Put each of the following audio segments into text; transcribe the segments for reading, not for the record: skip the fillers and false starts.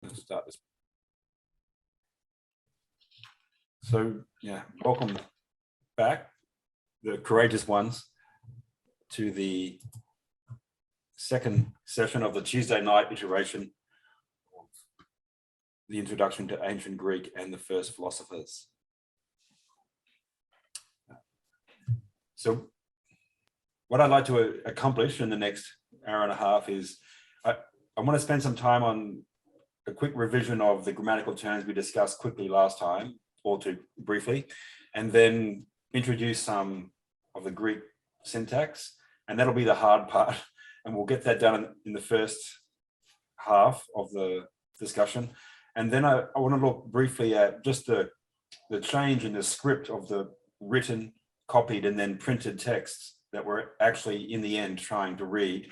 Let's start this. So yeah, welcome back, the courageous ones, to the second session of the Tuesday night iteration of the Introduction to Ancient Greek and the First Philosophers. So what I'd like to accomplish in the next hour and a half is I want to spend some time on a quick revision of the grammatical terms we discussed quickly last time, or too briefly, and then introduce some of the Greek syntax, and that'll be the hard part, and we'll get that done in the first half of the discussion. And then I want to look briefly at just the change in the script of the written, copied, and then printed texts that we're actually in the end trying to read,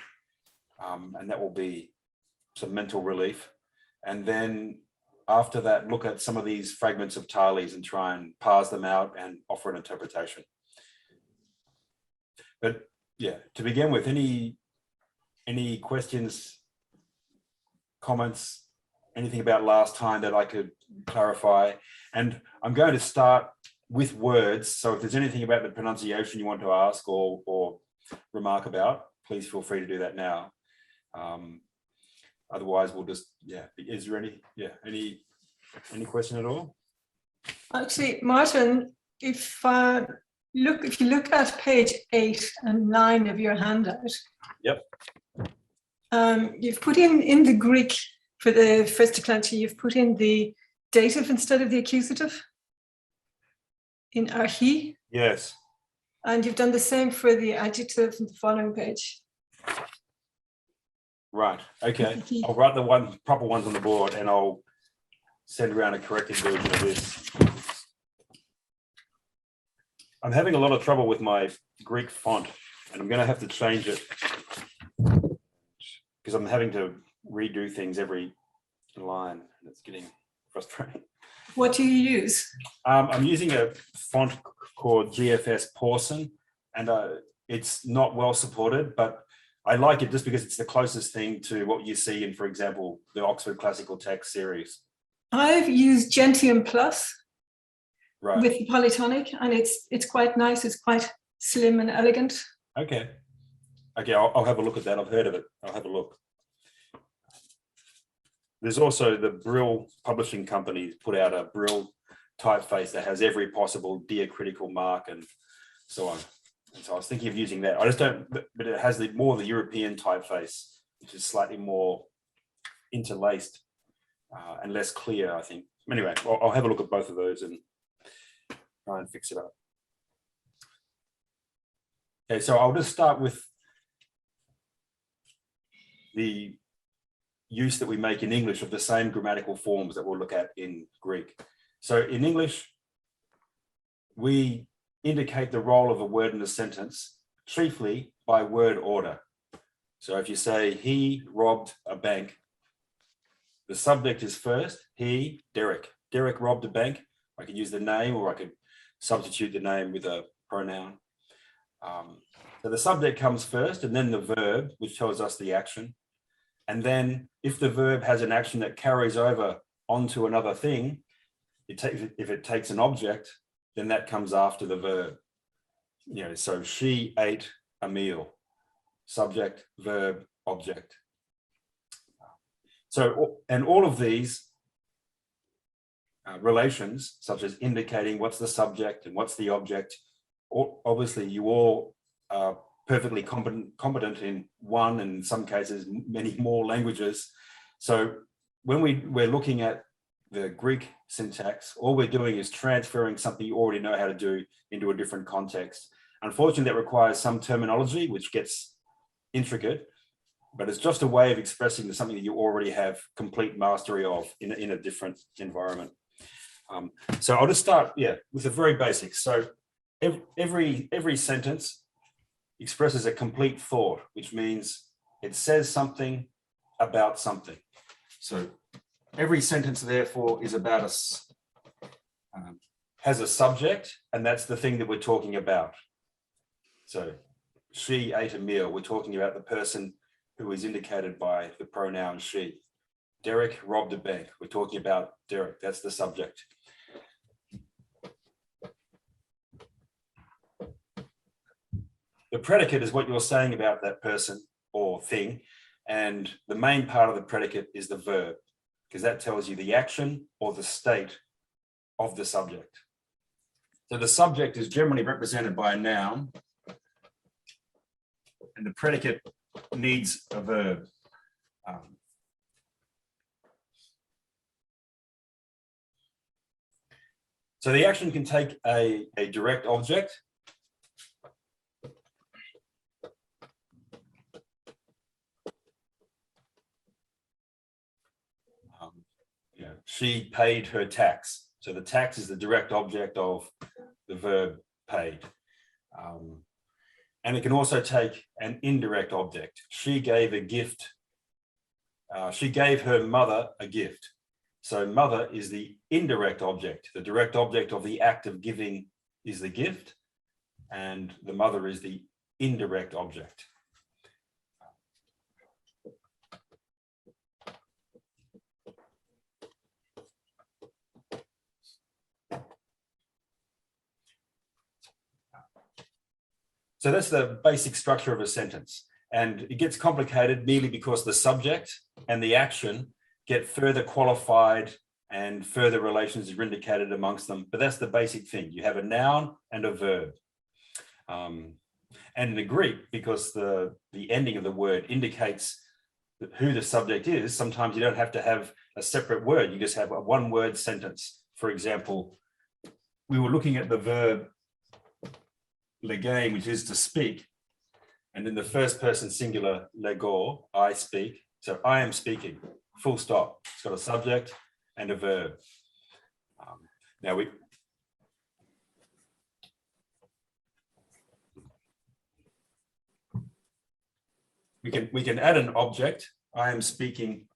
and that will be some mental relief. And then after that, look at some of these fragments of Thales and try and parse them out and offer an interpretation. But yeah, to begin with, any questions, comments, anything about last time that I could clarify? And I'm going to start with words. So if there's anything about the pronunciation you want to ask or remark about, please feel free to do that now. Otherwise, we'll just, is there any question at all? Actually, Martin, if you look at page 8 and 9 of your handout, yep. You've put in the Greek for the first declension, you've put in the dative instead of the accusative in archi. Yes. And you've done the same for the adjective in the following page. Right. Okay. I'll write the proper ones on the board, and I'll send around a corrected version of this. I'm having a lot of trouble with my Greek font, and I'm going to have to change it because I'm having to redo things every line. It's getting frustrating. What do you use? I'm using a font called GFS Pawson, and it's not well supported, but I like it just because it's the closest thing to what you see in, for example, the Oxford Classical Text series. I've used Gentium Plus right. with the polytonic, and it's quite nice. It's quite slim and elegant. Okay. I'll have a look at that. I've heard of it. I'll have a look. There's also the Brill Publishing Company put out a Brill typeface that has every possible diacritical mark and so on. And so I was thinking of using that. I just don't, but it has more the European typeface, which is slightly more interlaced and less clear, I think. Anyway, I'll have a look at both of those and try and fix it up. Okay, so I'll just start with the use that we make in English of the same grammatical forms that we'll look at in Greek. So in English, we indicate the role of a word in a sentence chiefly by word order. So if you say, he robbed a bank, the subject is first, he, Derek. Derek robbed a bank. I could use the name, or I could substitute the name with a pronoun. So the subject comes first, and then the verb, which tells us the action. And then if the verb has an action that carries over onto another thing, if it takes an object, then that comes after the verb. So she ate a meal. Subject, verb, object. So, and all of these relations, such as indicating what's the subject and what's the object, obviously you all are perfectly competent in one, and in some cases, many more languages. So when we're looking at the Greek syntax, all we're doing is transferring something you already know how to do into a different context. Unfortunately, that requires some terminology, which gets intricate, but it's just a way of expressing something that you already have complete mastery of in a different environment. So I'll just start, with the very basics. So every sentence expresses a complete thought, which means it says something about something. So every sentence, therefore, is about has a subject, and that's the thing that we're talking about. So she ate a meal. We're talking about the person who is indicated by the pronoun she. Derek robbed a bank. We're talking about Derek. That's the subject. The predicate is what you're saying about that person or thing. And the main part of the predicate is the verb, because that tells you the action or the state of the subject. So the subject is generally represented by a noun, and the predicate needs a verb. So the action can take a direct object. She paid her tax. So the tax is the direct object of the verb paid. And it can also take an indirect object. She gave a gift. She gave her mother a gift. So mother is the indirect object. The direct object of the act of giving is the gift, and the mother is the indirect object. So that's the basic structure of a sentence. And it gets complicated merely because the subject and the action get further qualified and further relations are indicated amongst them. But that's the basic thing. You have a noun and a verb. And in the Greek, because the ending of the word indicates who the subject is, sometimes you don't have to have a separate word. You just have a one-word sentence. For example, we were looking at the verb legame, which is to speak, and in the first person singular, lego, I speak. So I am speaking, full stop. It's got a subject and a verb. Now we can add an object. I am speaking.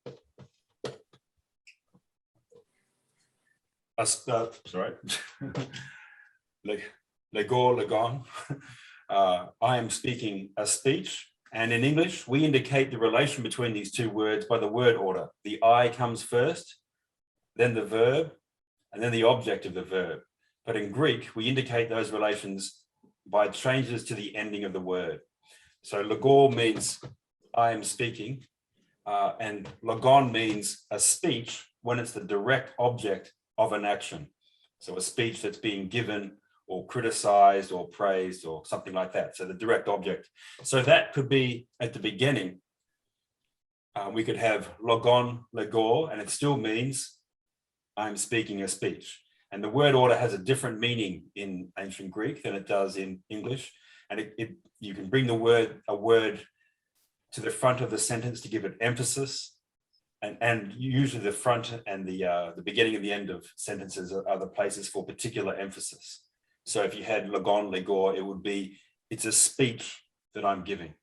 Sorry. Lego, legon. I am speaking a speech. And in English, we indicate the relation between these two words by the word order. The I comes first, then the verb, and then the object of the verb. But in Greek, we indicate those relations by changes to the ending of the word. So lego means I am speaking, and legon means a speech when it's the direct object of an action. So a speech that's being given or criticized or praised or something like that. So the direct object. So that could be at the beginning. We could have logon, lego, and it still means I'm speaking a speech. And the word order has a different meaning in ancient Greek than it does in English. And you can bring a word to the front of the sentence to give it emphasis. And usually the front and the beginning and the end of sentences are the places for particular emphasis. So if you had legon, legor, it would be, it's a speech that I'm giving.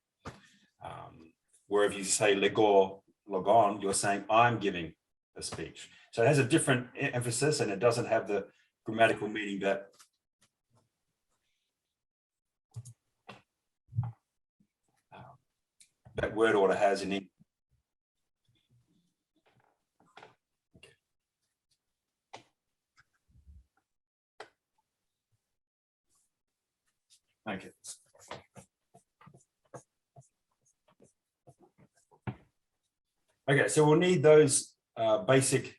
Where if you say legor, logon, you're saying I'm giving a speech. So it has a different emphasis and it doesn't have the grammatical meaning that that word order has in English. Okay. Okay, so we'll need those basic,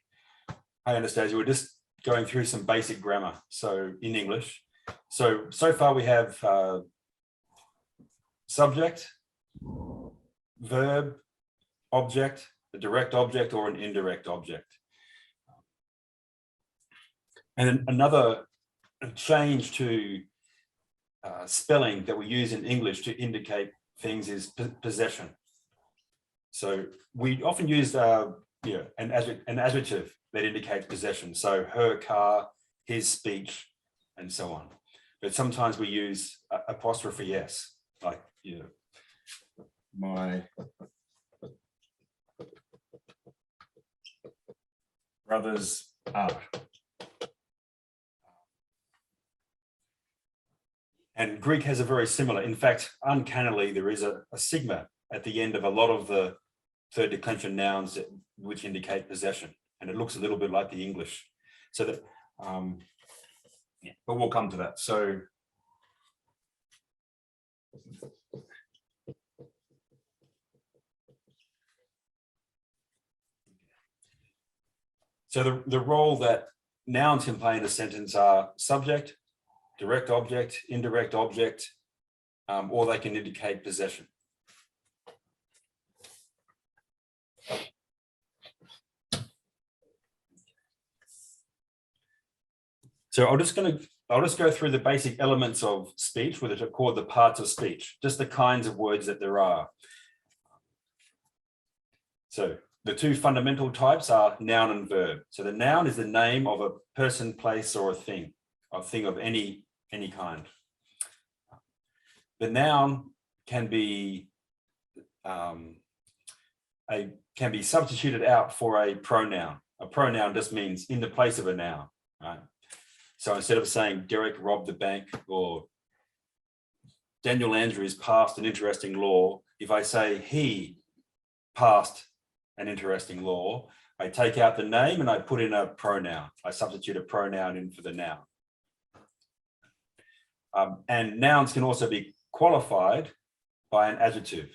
hey Anastasia, we're just going through some basic grammar. So in English, so far we have subject, verb, object, a direct object or an indirect object. And another change to spelling that we use in English to indicate things is possession. So we often use an adjective that indicates possession. So her car, his speech, and so on. But sometimes we use apostrophe S, like my brother's art. And Greek has a very similar, in fact, uncannily, there is a sigma at the end of a lot of the third declension nouns which indicate possession, and it looks a little bit like the English. So that, yeah, but we'll come to that. So the role that nouns can play in a sentence are subject, direct object, indirect object, or they can indicate possession. So I'll just go through the basic elements of speech, which are called the parts of speech, just the kinds of words that there are. So the two fundamental types are noun and verb. So the noun is the name of a person, place, or a thing of any kind. The noun can be substituted out for a pronoun. A pronoun just means in the place of a noun, right? So instead of saying Derek robbed the bank or Daniel Andrews passed an interesting law, if I say he passed an interesting law, I take out the name and I put in a pronoun. I substitute a pronoun in for the noun. And nouns can also be qualified by an adjective.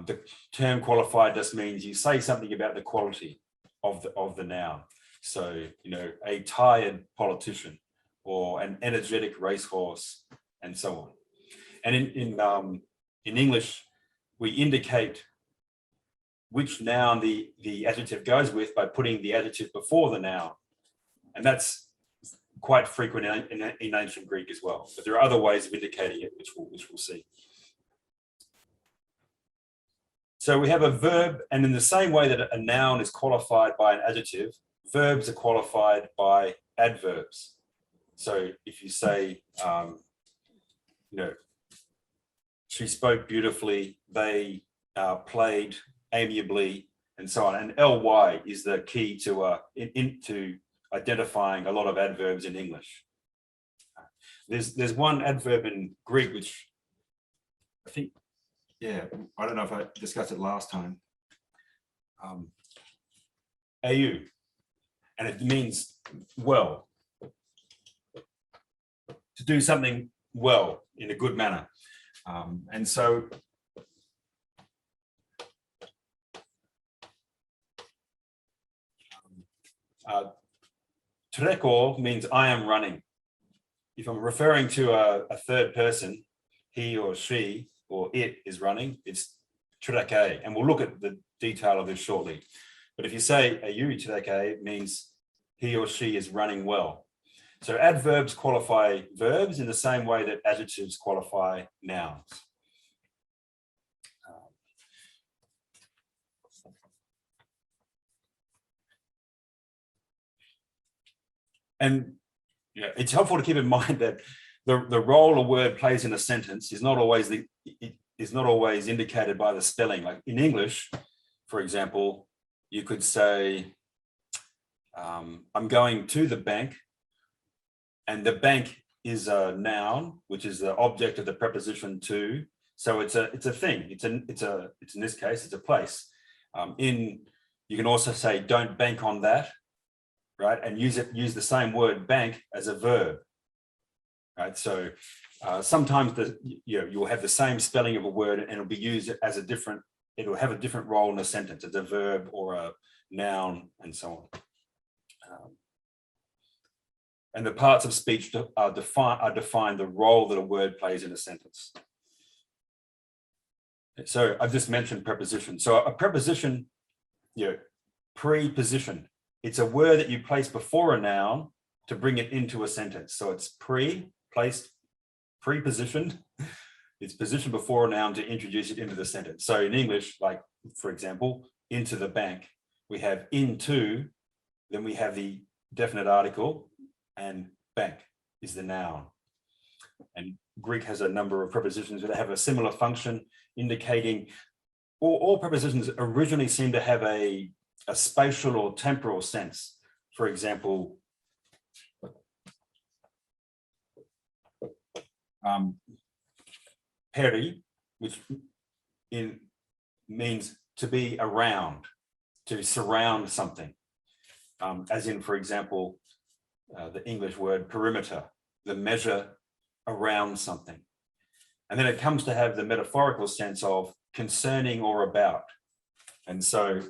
The term qualified just means you say something about the quality of the noun. So, you know, a tired politician or an energetic racehorse and so on. And in English, we indicate which noun the adjective goes with by putting the adjective before the noun. And that's quite frequent in ancient Greek as well. But there are other ways of indicating it, which we'll see. So we have a verb, and in the same way that a noun is qualified by an adjective, verbs are qualified by adverbs. So if you say, you know, she spoke beautifully, they played amiably, and so on. And ly is the key to into identifying a lot of adverbs in English. There's one adverb in Greek which I think, yeah, I don't know if I discussed it last time. AU, and it means well, to do something well in a good manner. And so treko means I am running. If I'm referring to a third person, he or she or it is running, it's treke. And we'll look at the detail of this shortly. But if you say AU treke, it means he or she is running well. So adverbs qualify verbs in the same way that adjectives qualify nouns. And yeah, it's helpful to keep in mind that the role a word plays in a sentence is not always indicated by the spelling. Like in English, for example, you could say, I'm going to the bank, and the bank is a noun, which is the object of the preposition to. So it's a thing. It's in this case, it's a place. You can also say, don't bank on that, right? And use the same word bank as a verb, right? So sometimes you'll have the same spelling of a word and it'll be used as it'll have a different role in a sentence as a verb or a noun and so on. And the parts of speech are defined the role that a word plays in a sentence. So I've just mentioned preposition. So a preposition, preposition. It's a word that you place before a noun to bring it into a sentence. So it's prepositioned. It's positioned before a noun to introduce it into the sentence. So in English, like for example, into the bank, we have into, then we have the definite article, and bank is the noun. And Greek has a number of prepositions that have a similar function, indicating all prepositions originally seem to have a spatial or temporal sense. For example, peri, which means to be around, to surround something. As in, for example, the English word perimeter, the measure around something. And then it comes to have the metaphorical sense of concerning or about. And so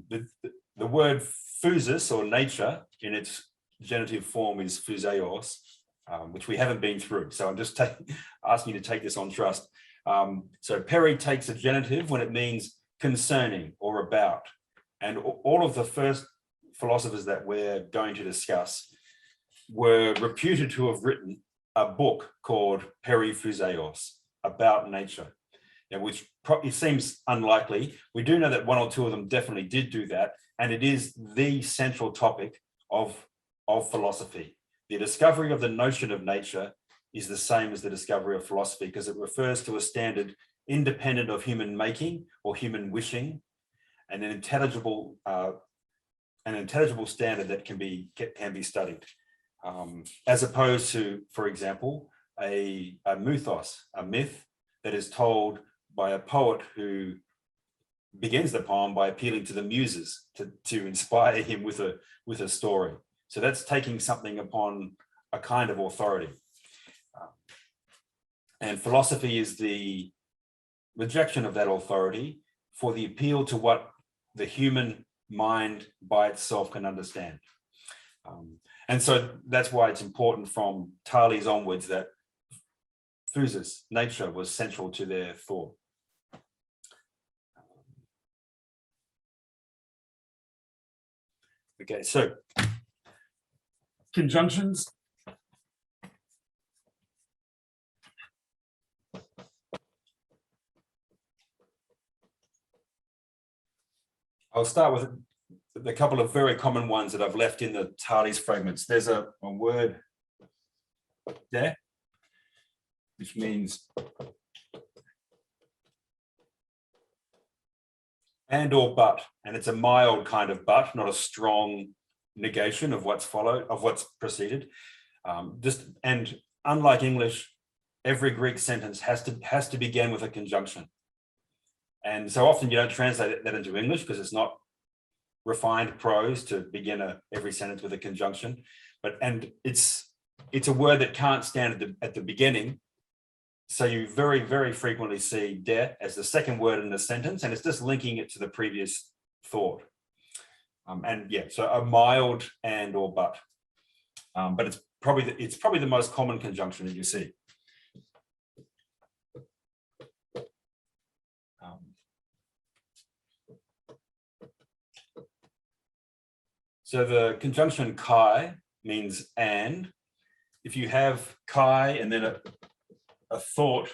the word physis, or nature, in its genitive form is physeos, which we haven't been through. So I'm just asking you to take this on trust. So peri takes a genitive when it means concerning or about. And all of the first philosophers that we're going to discuss were reputed to have written a book called Peri Physeos, about nature, which it seems unlikely. We do know that one or two of them definitely did do that, and it is the central topic of philosophy. The discovery of the notion of nature is the same as the discovery of philosophy, because it refers to a standard independent of human making or human wishing, and an intelligible standard that can be studied, as opposed to, for example, a mythos, a myth that is told by a poet who begins the poem by appealing to the muses to inspire him with a story. So that's taking something upon a kind of authority. And philosophy is the rejection of that authority for the appeal to what the human mind by itself can understand. And so that's why it's important from Thales onwards that physis, nature, was central to their thought. Okay, so conjunctions. I'll start with a couple of very common ones that I've left in the Thales fragments. There's a word there, which means and or but, and it's a mild kind of but, not a strong negation of what's followed, of what's preceded. And unlike English, every Greek sentence has to begin with a conjunction. And so often you don't translate that into English because it's not refined prose to begin every sentence with a conjunction. And it's a word that can't stand at the beginning. So you very, very frequently see de as the second word in the sentence, and it's just linking it to the previous thought. And yeah, so a mild and or but it's probably the most common conjunction that you see. So the conjunction kai means and. If you have kai and then a thought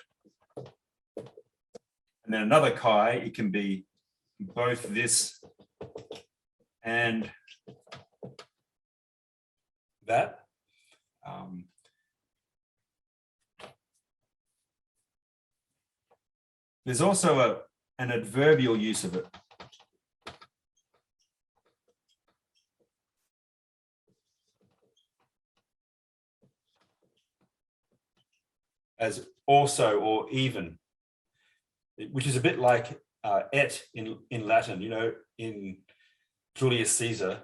and then another kai, it can be both this and that. There's also an adverbial use of it. As also or even, which is a bit like et in Latin. You know, in Julius Caesar,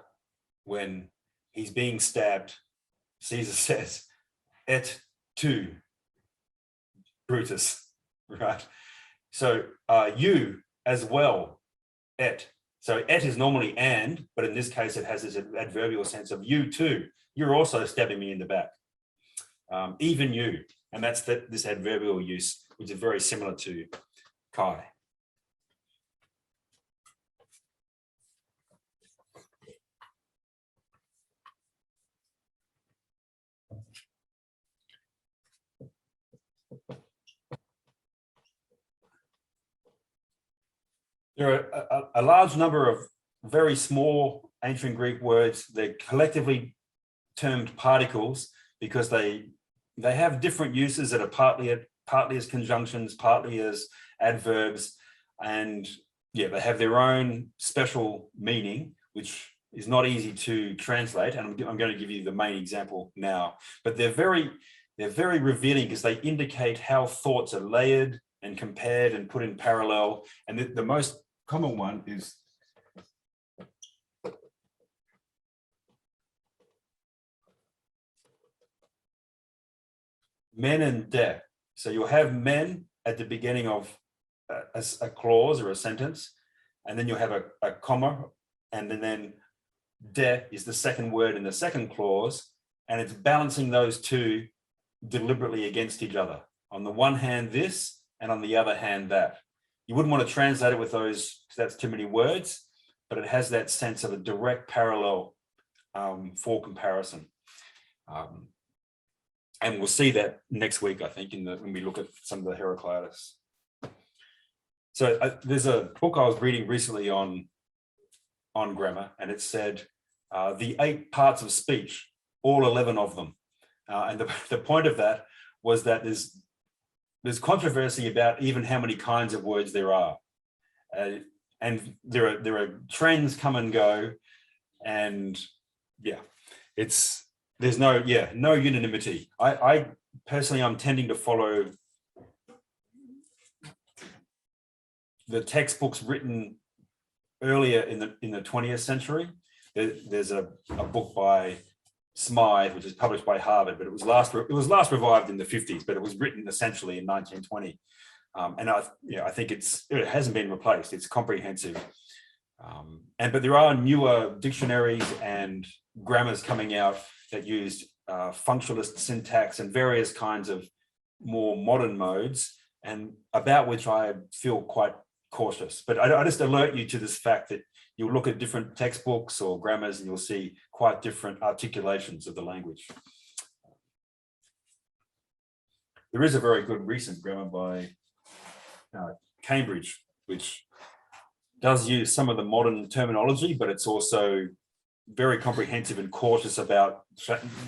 when he's being stabbed, Caesar says, et tu, Brutus, right? So you as well, et. So et is normally and, but in this case, it has this adverbial sense of you too. You're also stabbing me in the back. Even you. And that's this adverbial use, which is very similar to kai. There are a large number of very small ancient Greek words. They're collectively termed particles because they have different uses that are partly as conjunctions, partly as adverbs, and yeah, they have their own special meaning, which is not easy to translate, and I'm going to give you the main example now. But they're very revealing because they indicate how thoughts are layered and compared and put in parallel. And the most common one is men and de. So you'll have men at the beginning of a clause or a sentence, and then you'll have a comma, and then de is the second word in the second clause, and it's balancing those two deliberately against each other. On the one hand, this, and on the other hand, that. You wouldn't want to translate it with those, because that's too many words, but it has that sense of a direct parallel for comparison. And we'll see that next week, I think, when we look at some of the Heraclitus. So there's a book I was reading recently on grammar, and it said the 8 parts of speech, all 11 of them. And the point of that was that there's controversy about even how many kinds of words there are. And there are trends come and go, and yeah, there's no unanimity. I personally, I'm tending to follow the textbooks written earlier in the 20th century. There's a book by Smythe, which is published by Harvard, but it was last revived in the 50s, but it was written essentially in 1920. And I think it hasn't been replaced. It's comprehensive. But there are newer dictionaries and grammars coming out that used functionalist syntax and various kinds of more modern modes, and about which I feel quite cautious. But I just alert you to this fact that you'll look at different textbooks or grammars and you'll see quite different articulations of the language. There is a very good recent grammar by Cambridge, which does use some of the modern terminology, but it's also very comprehensive and cautious about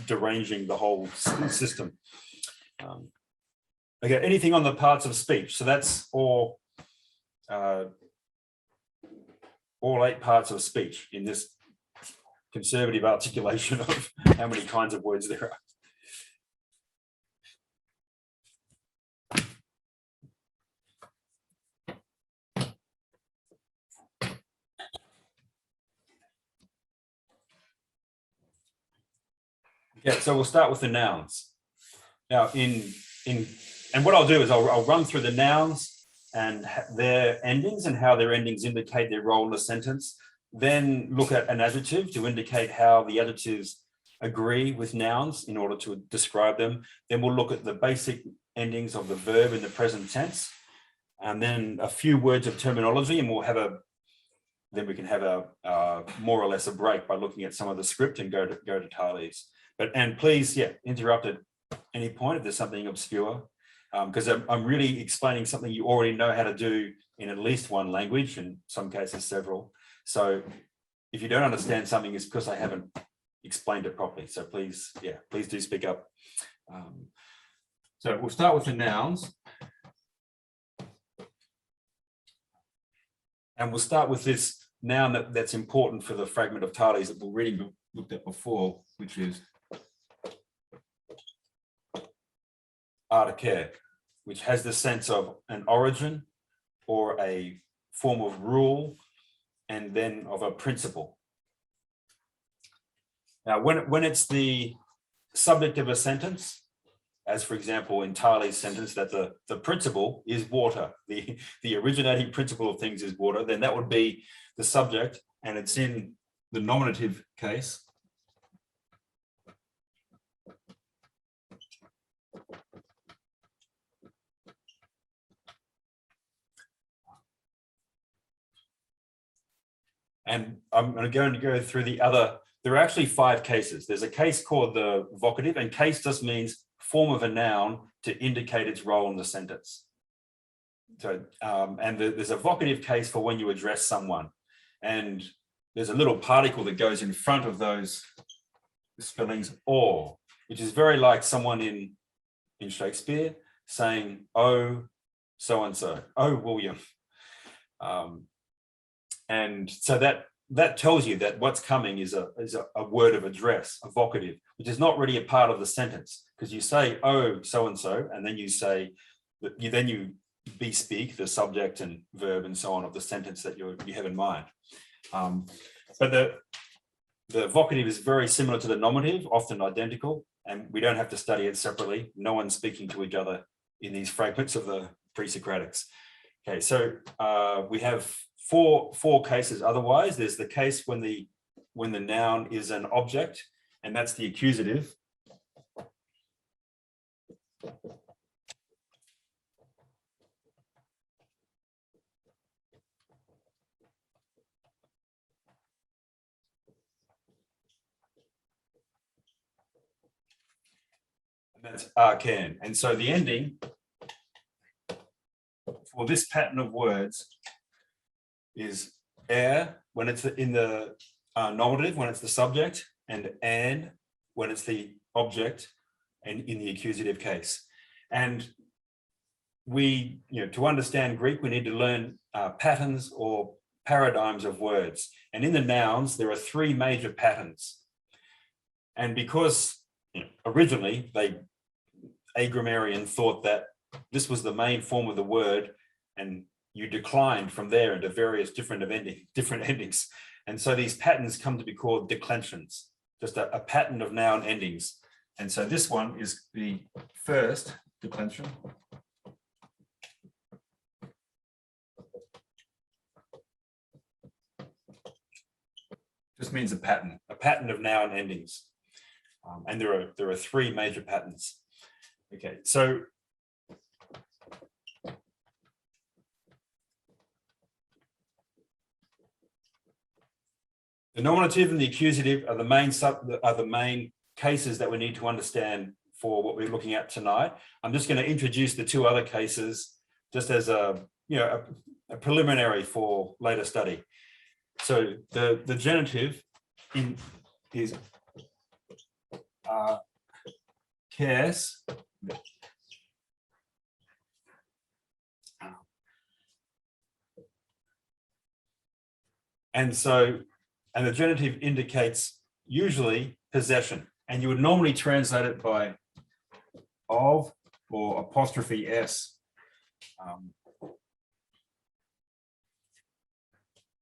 deranging the whole system. Okay, anything on the parts of speech? So that's all 8 parts of speech in this conservative articulation of how many kinds of words there are. Yeah, so we'll start with the nouns. Now, and what I'll do is I'll run through the nouns and their endings and how their endings indicate their role in the sentence. Then look at an adjective to indicate how the adjectives agree with nouns in order to describe them. Then we'll look at the basic endings of the verb in the present tense, and then a few words of terminology, and then we can have a more or less a break by looking at some of the script and go to Tales. And please, interrupt at any point if there's something obscure, because I'm really explaining something you already know how to do in at least one language, in some cases several. So if you don't understand something, it's because I haven't explained it properly. So please do speak up. So we'll start with the nouns. And we'll start with this noun that's important for the fragment of Tales that we've already looked at before, which is artiker, which has the sense of an origin or a form of rule, and then of a principle. Now, when it's the subject of a sentence, as for example in Tales' sentence that the principle is water, the originating principle of things is water, then that would be the subject, and it's in the nominative case. And I'm going to go through the other. There are actually 5 cases. There's a case called the vocative, and case just means form of a noun to indicate its role in the sentence. So, and there's a vocative case for when you address someone, and there's a little particle that goes in front of those spellings or, which is very like someone in Shakespeare saying, "Oh, so and so, oh William." And so that that tells you that what's coming is a word of address, a vocative, which is not really a part of the sentence, because you say, oh, so-and-so, and then you say, you bespeak the subject and verb and so on of the sentence that you have in mind. But the vocative is very similar to the nominative, often identical, and we don't have to study it separately. No one's speaking to each other in these fragments of the pre-Socratics. Okay, so we have four cases. Otherwise, there's the case when the noun is an object, and that's the accusative. That's arcan. And so the ending for this pattern of words is when it's in the nominative, when it's the subject, and when it's the object, and in the accusative case. And we, to understand Greek, we need to learn patterns or paradigms of words. And in the nouns, there are three major patterns. And because originally a grammarian thought that this was the main form of the word, and you declined from there into various different endings. And so these patterns come to be called declensions, just a pattern of noun endings. And so this one is the first declension. Just means a pattern of noun endings. And there are three major patterns. Okay, so the nominative and the accusative are the main cases that we need to understand for what we're looking at tonight. I'm just going to introduce the two other cases just as a preliminary for later study. So the genitive is cares. And the genitive indicates usually possession, and you would normally translate it by of or apostrophe s.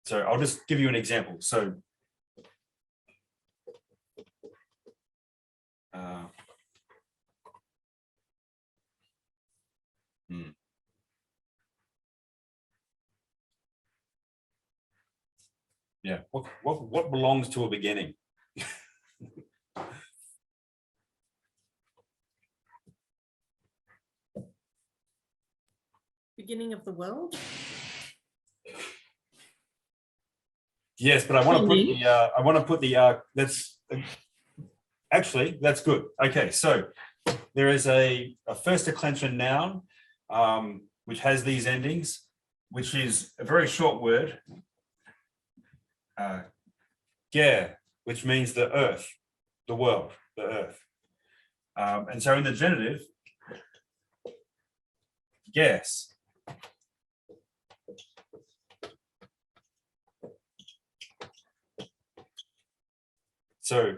So I'll just give you an example. So yeah, what belongs to a beginning? Beginning of the world? Yes, but I want to put the that's actually that's good. Okay, so there is a first declension noun which has these endings, which is a very short word, ger, which means the earth, the world, the earth. And so in the genitive, ges. So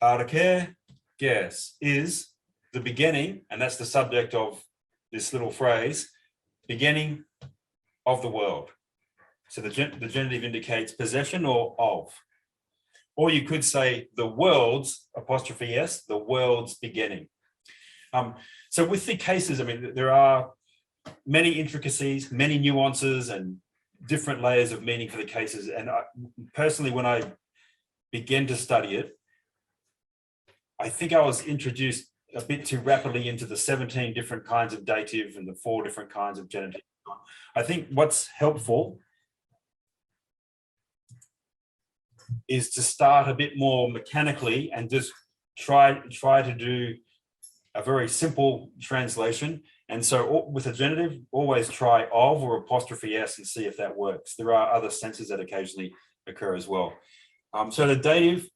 arche, ges, is the beginning, and that's the subject of this little phrase, beginning of the world. So the genitive indicates possession or of. Or you could say the world's, apostrophe s, the world's beginning. So with the cases, I mean, there are many intricacies, many nuances, and different layers of meaning for the cases. And personally, when I began to study it, I think I was introduced a bit too rapidly into the 17 different kinds of dative and the 4 different kinds of genitive. I think what's helpful is to start a bit more mechanically and just try to do a very simple translation. And so with a genitive, always try of or apostrophe s and see if that works. There are other senses that occasionally occur as well. So the dative,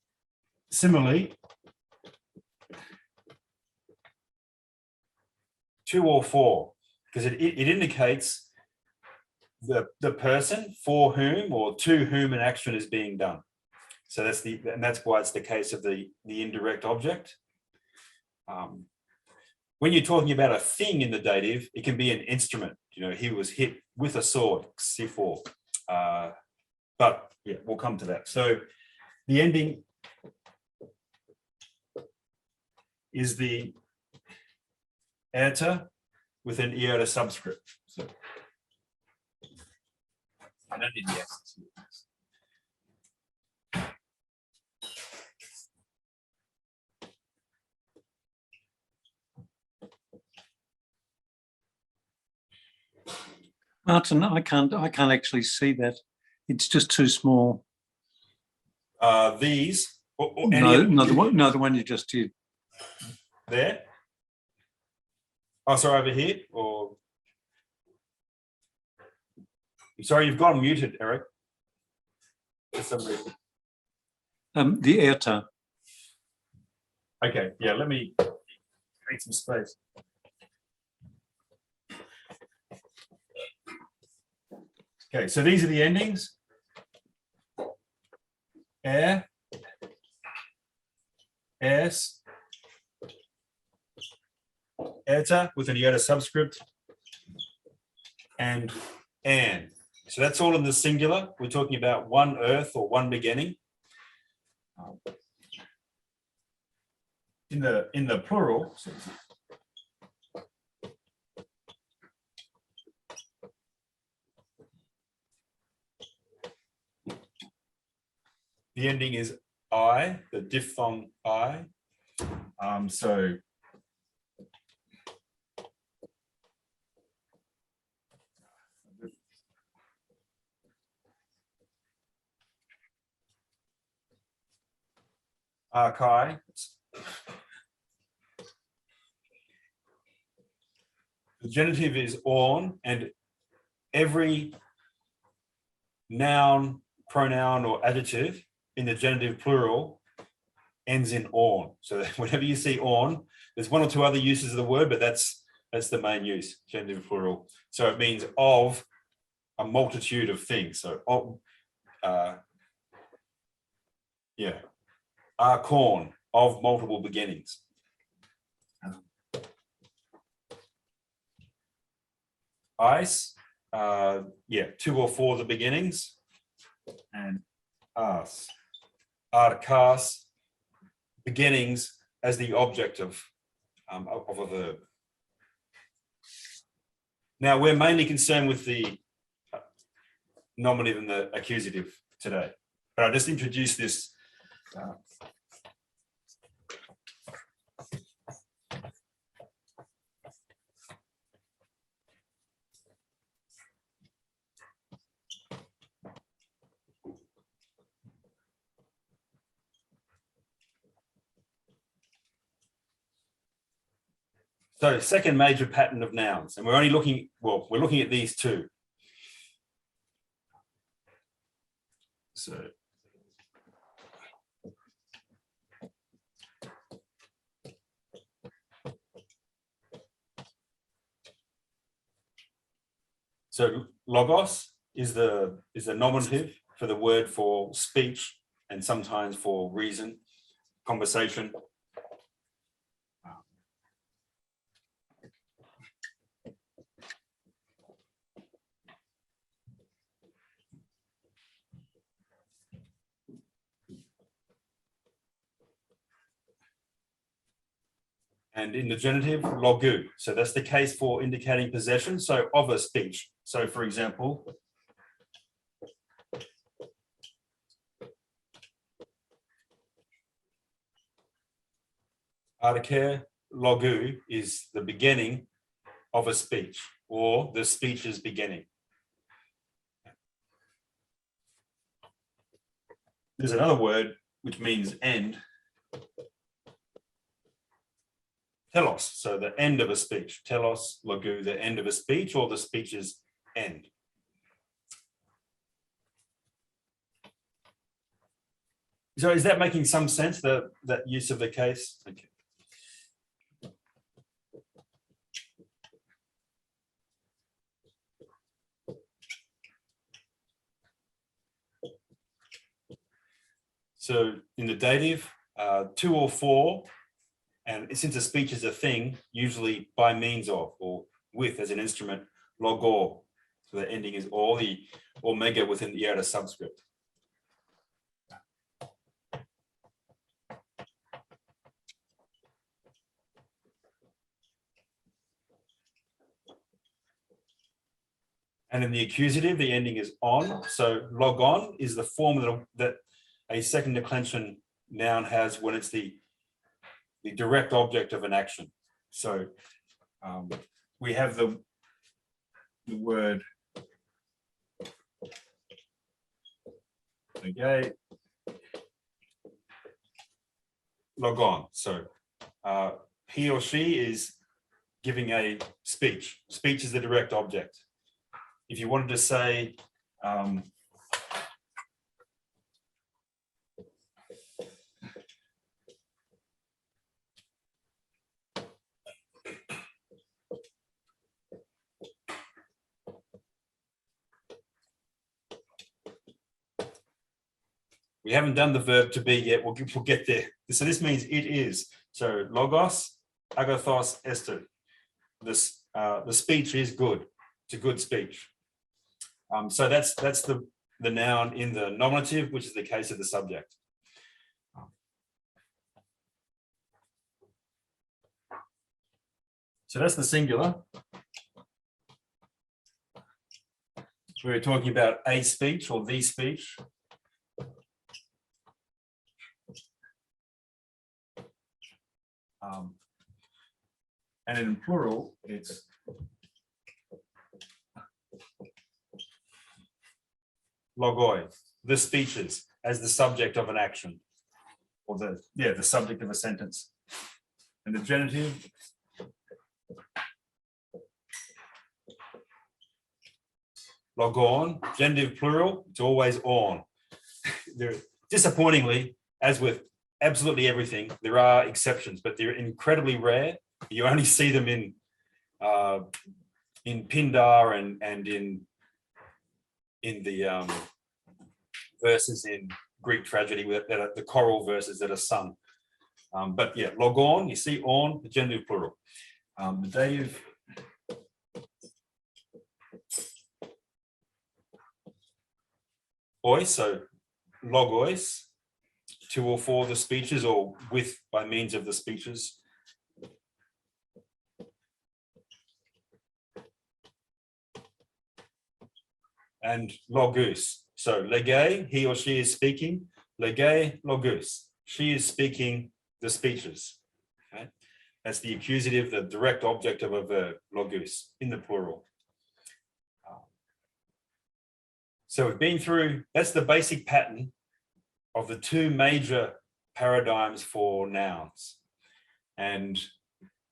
similarly, 2 or 4, because it indicates the person for whom or to whom an action is being done. So that's why it's the case of the indirect object. When you're talking about a thing in the dative, it can be an instrument. You know, he was hit with a sword, xifor. But yeah, we'll come to that. So the ending is the iota with an iota subscript. So I don't need the S. Martin, I can't actually see that. It's just too small. These or No, the one you just did. There. Oh, sorry, over here. Or sorry, you've gone muted, Eric. For some reason. The iota. Okay, yeah. Let me create some space. Okay, so these are the endings. Air, S, eta with an iota subscript, and an. So that's all in the singular. We're talking about one earth or one beginning. In the plural, the ending is I, the diphthong I. So archi. The genitive is on, and every noun, pronoun, or adjective in the genitive plural ends in on. So whenever you see on, there's one or two other uses of the word, but that's the main use, genitive plural. So it means of a multitude of things. So yeah, corn of multiple beginnings. Ice, yeah, two or four of the beginnings, and as, arkas, beginnings as the object of a verb. Now we're mainly concerned with the nominative and the accusative today, but I'll just introduce this. So second major pattern of nouns, and we're only looking, well, we're looking at these two. So logos is the nominative for the word for speech and sometimes for reason, conversation. And in the genitive, logu. So that's the case for indicating possession, so of a speech. So for example, artike logu is the beginning of a speech, or the speech's beginning. There's another word which means end. Telos, so the end of a speech. Telos, logu, the end of a speech, or the speech's end. So is that making some sense, that use of the case? Okay. So in the dative, two or four, and since a speech is a thing, usually by means of or with as an instrument, logor. So the ending is or, the omega within the outer subscript. And in the accusative, the ending is on. So logon is the form that a second declension noun has when it's the direct object of an action. So we have the word okay, logon. So he or she is giving a speech. Speech is the direct object. If you wanted to say we haven't done the verb to be yet. We'll get there. So this means it is. So logos, agathos, estou. The speech is good. It's a good speech. So that's the noun in the nominative, which is the case of the subject. So that's the singular. We're talking about a speech or the speech. And in plural, it's logoi, the speeches, as the subject of an action, or the subject of a sentence. And the genitive, logon, genitive plural, it's always on. There, disappointingly, as with absolutely everything, there are exceptions, but they're incredibly rare. You only see them in Pindar and in the verses in Greek tragedy that are the choral verses that are sung. But yeah, logon, you see on, the genitive plural. The dative, ois, so logois, two or four of the speeches or with by means of the speeches. And logus, so lege, he or she is speaking, lege, logus, she is speaking the speeches. Okay? That's the accusative, the direct object of a verb, logus, in the plural. So we've been through, that's the basic pattern of the two major paradigms for nouns. And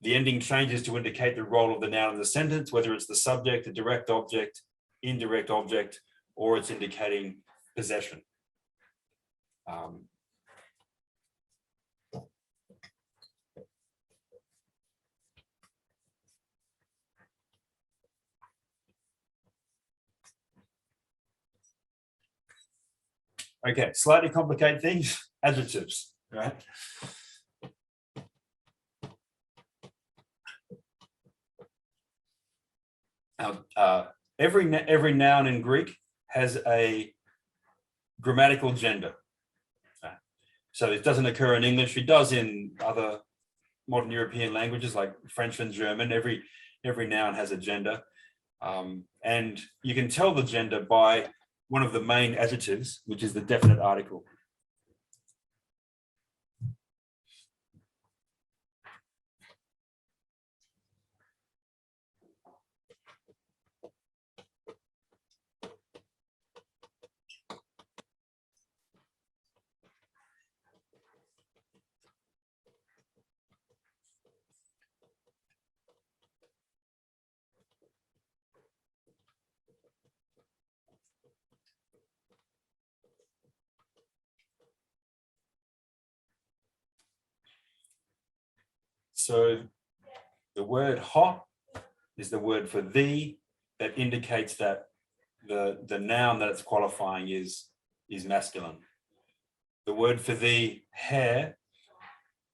the ending changes to indicate the role of the noun in the sentence, whether it's the subject, the direct object, indirect object, or it's indicating possession. Okay, slightly complicate things, adjectives, right? Now, every noun in Greek has a grammatical gender. So it doesn't occur in English. It does in other modern European languages like French and German. Every noun has a gender. And you can tell the gender by one of the main adjectives, which is the definite article. So the word ho is the word for the that indicates that the noun that it's qualifying is masculine. The word for the hair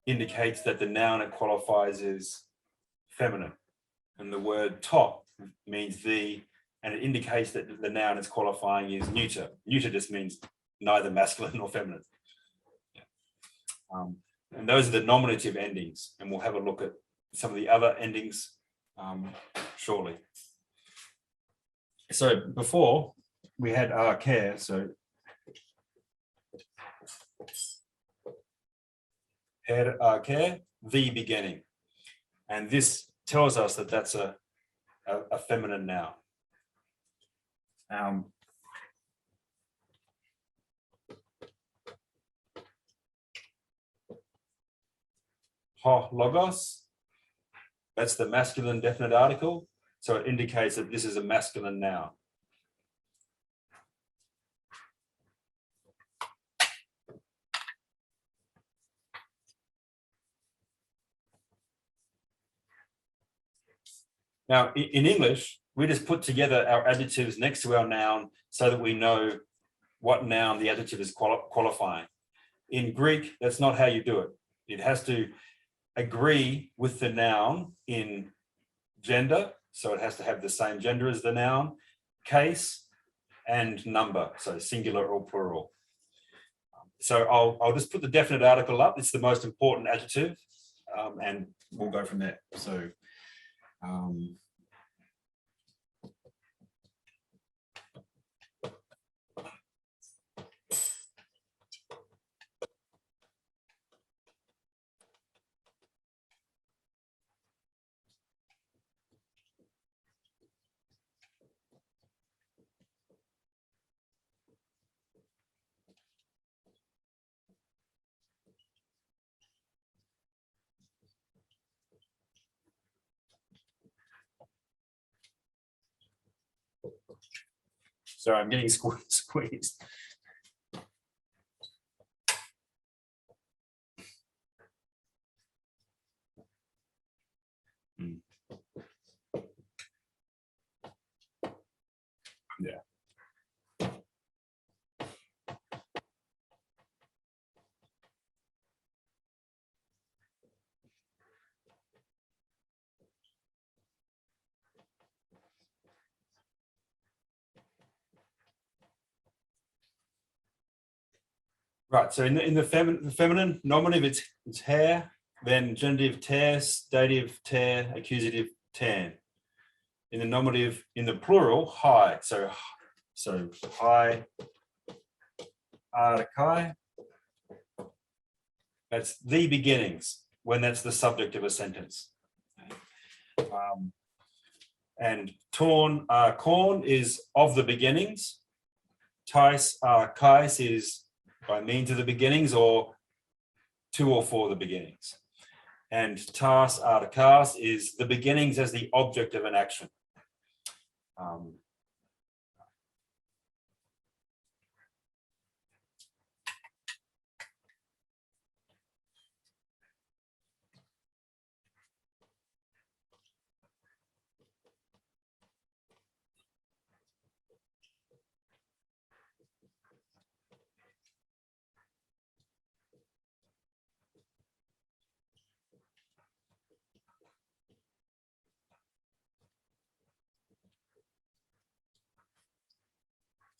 indicates that the noun it qualifies is feminine. And the word top means the, and it indicates that the noun it's qualifying is neuter. Neuter just means neither masculine nor feminine. And those are the nominative endings. And we'll have a look at some of the other endings shortly. So before we had our care, so had our care, the beginning. And this tells us that that's a feminine noun. Ho logos, that's the masculine definite article. So it indicates that this is a masculine noun. Now, in English, we just put together our adjectives next to our noun so that we know what noun the adjective is qualifying. In Greek, that's not how you do it. It has to agree with the noun in gender, so it has to have the same gender as the noun, case, and number, so singular or plural. So I'll just put the definite article up. It's the most important adjective, and we'll go from there. So sorry, I'm getting squeezed. Yeah. Right, so in the feminine nominative, it's hair, then genitive teres, dative tear, accusative tan. In the nominative, in the plural, high. So high, artikai. That's the beginnings when that's the subject of a sentence. And torn, corn is of the beginnings. Tais, kais is by means of the beginnings or to or for the beginnings. And tas, artikas is the beginnings as the object of an action.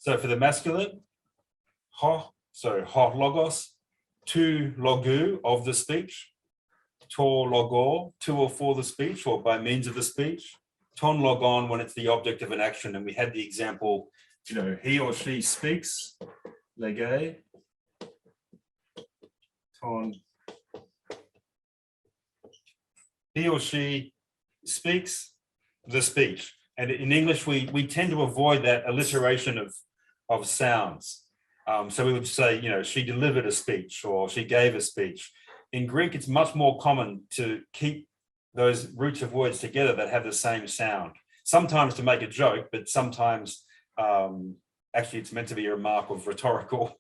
So for the masculine, ho, so ho logos, to logu of the speech, to logo, to or for the speech or by means of the speech, ton logon when it's the object of an action. And we had the example, he or she speaks, lege, ton, he or she speaks the speech. And in English, we tend to avoid that alliteration of sounds. So we would say, she delivered a speech or she gave a speech. In Greek, it's much more common to keep those roots of words together that have the same sound. Sometimes to make a joke, but sometimes actually it's meant to be a remark of rhetorical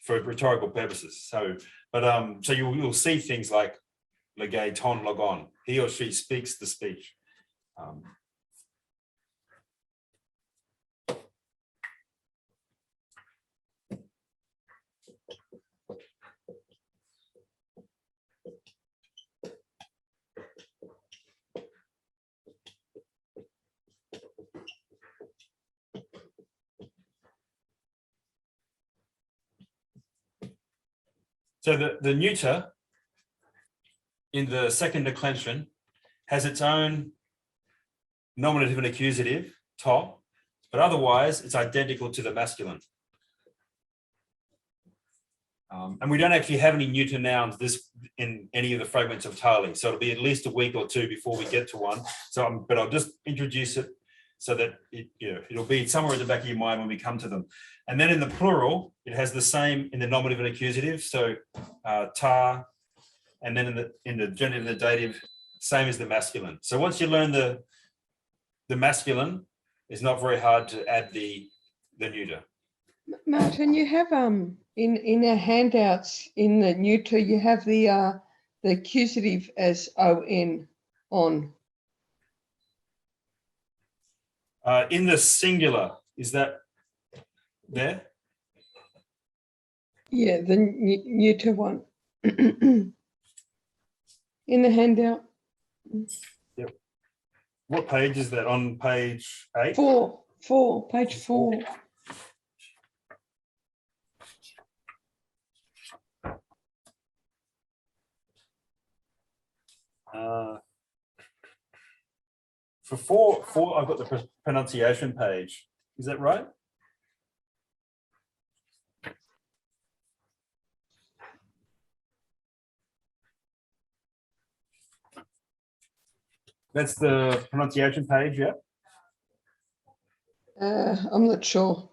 purposes. So you'll see things like lege, ton, logon. He or she speaks the speech. So the neuter in the second declension has its own nominative and accusative, to, but otherwise it's identical to the masculine. And we don't actually have any neuter nouns in any of the fragments of Tali. So it'll be at least a week or two before we get to one. So, but I'll just introduce it so that it'll be somewhere at the back of your mind when we come to them. And then in the plural, it has the same in the nominative and accusative. So ta, and then in the genitive and the dative, same as the masculine. So once you learn the masculine, it's not very hard to add the neuter. Martin, you have in our handouts in the neuter, you have the accusative as on. In the singular, is that there? Yeah, the neuter one. In the handout. Yep. What page is that? On page 8? Page 4. For four, I've got the pronunciation page. Is that right? That's the pronunciation page, yeah? I'm not sure.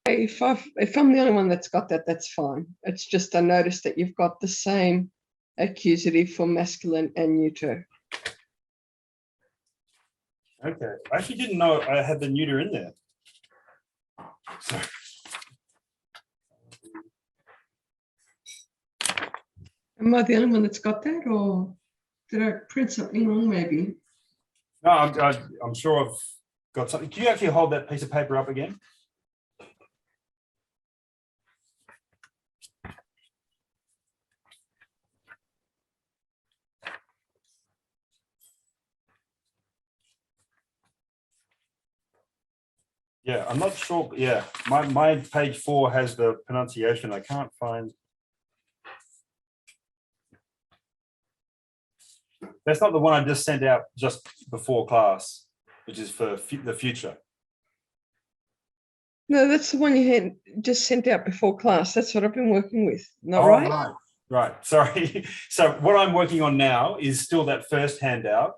If I'm the only one that's got that, that's fine. It's just I noticed that you've got the same accusative for masculine and neuter. Okay. I actually didn't know I had the neuter in there. So. Am I the only one that's got that, or did I print something wrong maybe? No, I'm sure I've got something. Can you actually hold that piece of paper up again? Yeah, I'm not sure. Yeah, my page 4 has the pronunciation. I can't find. That's not the one I just sent out just before class, which is for the future. No, that's the one you had just sent out before class. That's what I've been working with. Not Oh, right? Right. Sorry. So what I'm working on now is still that first handout.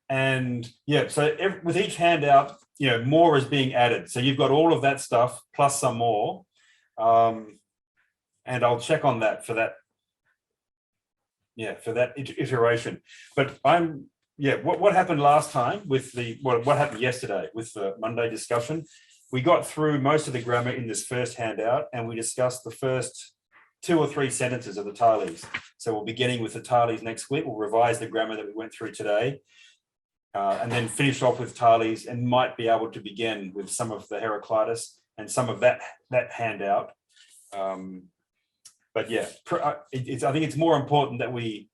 And yeah, so with each handout, more is being added. So you've got all of that stuff plus some more. And I'll check on that for that. Yeah, for that iteration. But what happened last time with what happened yesterday with the Monday discussion, we got through most of the grammar in this first handout and we discussed the first 2 or 3 sentences of the Tali's. So we'll be beginning with the Tali's next week. We'll revise the grammar that we went through today. And then finish off with Tali's and might be able to begin with some of the Heraclitus and some of that handout. But yeah, I think it's more important that we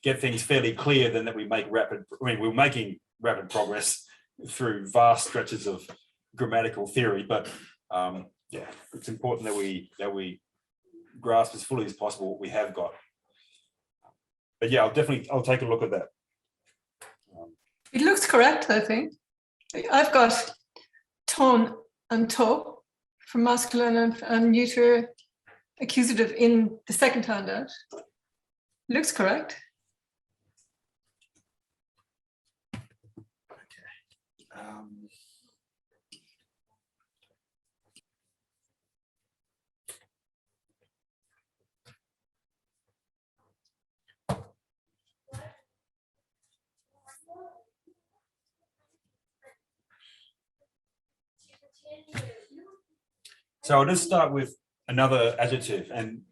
get things fairly clear than that we make we're making rapid progress through vast stretches of grammatical theory, but yeah, it's important that we grasp as fully as possible what we have got. But yeah, I'll take a look at that. It looks correct, I think. I've got ton and to for masculine and neuter accusative in the second handout. Looks correct. So I'll just start with another adjective and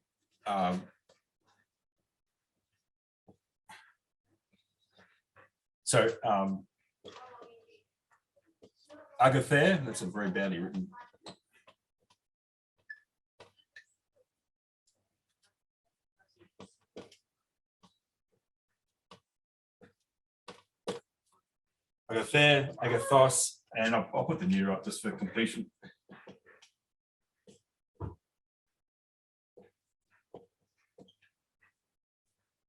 agather, that's a very badly written. Agather, agathos, And I'll put the neuter up just for completion.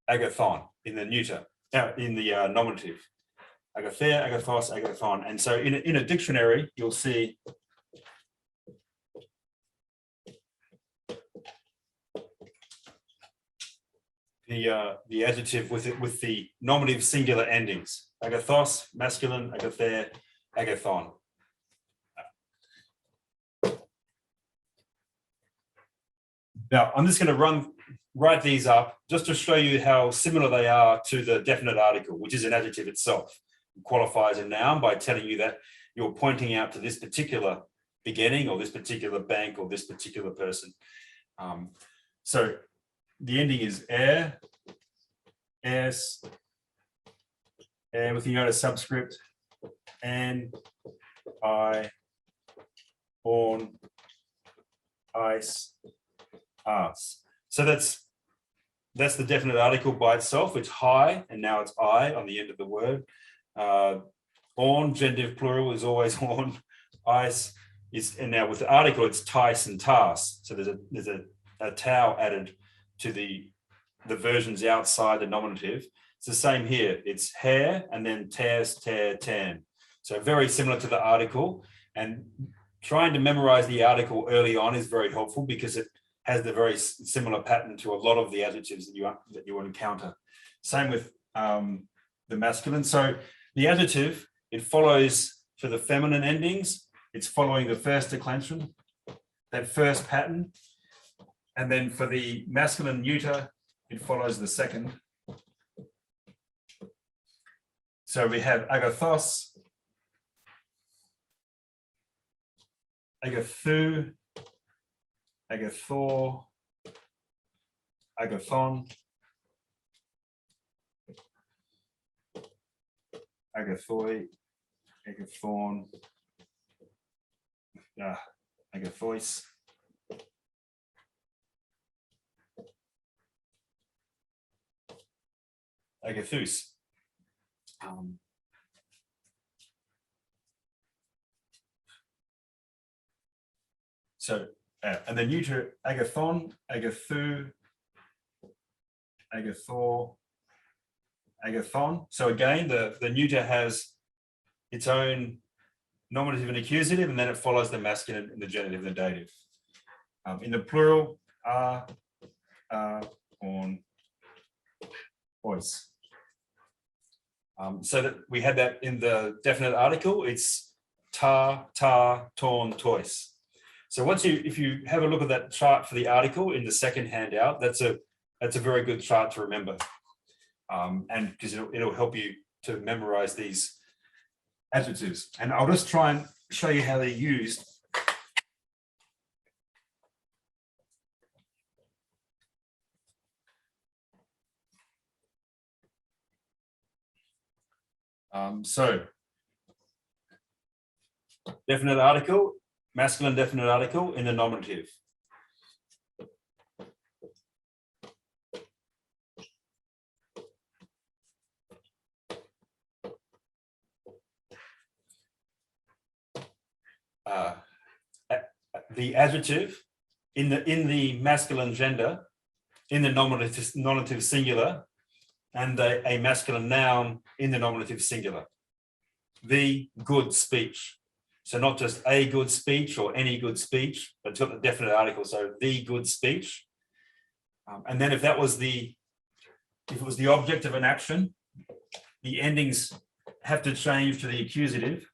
Agathon in the neuter, in the nominative. Agathea, agathos, agathon. And so in a dictionary, you'll see the adjective with the nominative singular endings. Agathos, masculine, agathea, agathon. Now, I'm just going to write these up just to show you how similar they are to the definite article, which is an adjective itself. It qualifies a noun by telling you that you're pointing out to this particular beginning or this particular bank or this particular person. So the ending is air, s, and with the note subscript, and I, on, ice, arts. So that's the definite article by itself. It's high, and now it's I on the end of the word. On, genitive plural, is always on. Ice is, and now with the article, it's tice and tas. So there's a tau added to the versions outside the nominative. It's the same here. It's hair, and then tears, tear, tan. So very similar to the article. And trying to memorize the article early on is very helpful because it has the very similar pattern to a lot of the adjectives that you encounter. Same with the masculine. So the adjective, it follows for the feminine endings, it's following the first declension, that first pattern. And then for the masculine neuter, it follows the second. So we have agathos, agathou, agathor, agathon, agathoi, agathorn, agathois, agathus. So, and the neuter, agathon, agathou, agathor, agathon. So again, the neuter has its own nominative and accusative, and then it follows the masculine and the genitive and the dative. In the plural, on, voice. So that we had that in the definite article, it's ta, torn, tois. So if you have a look at that chart for the article in the second handout, that's a very good chart to remember. And because it'll help you to memorize these adjectives. And I'll just try and show you how they're used. So definite article, masculine definite article in the nominative. The adjective in the masculine gender, in the nominative singular, and a masculine noun in the nominative singular. The good speech. So not just a good speech or any good speech, but it's got the definite article. So the good speech. And then if it was the object of an action, the endings have to change to the accusative.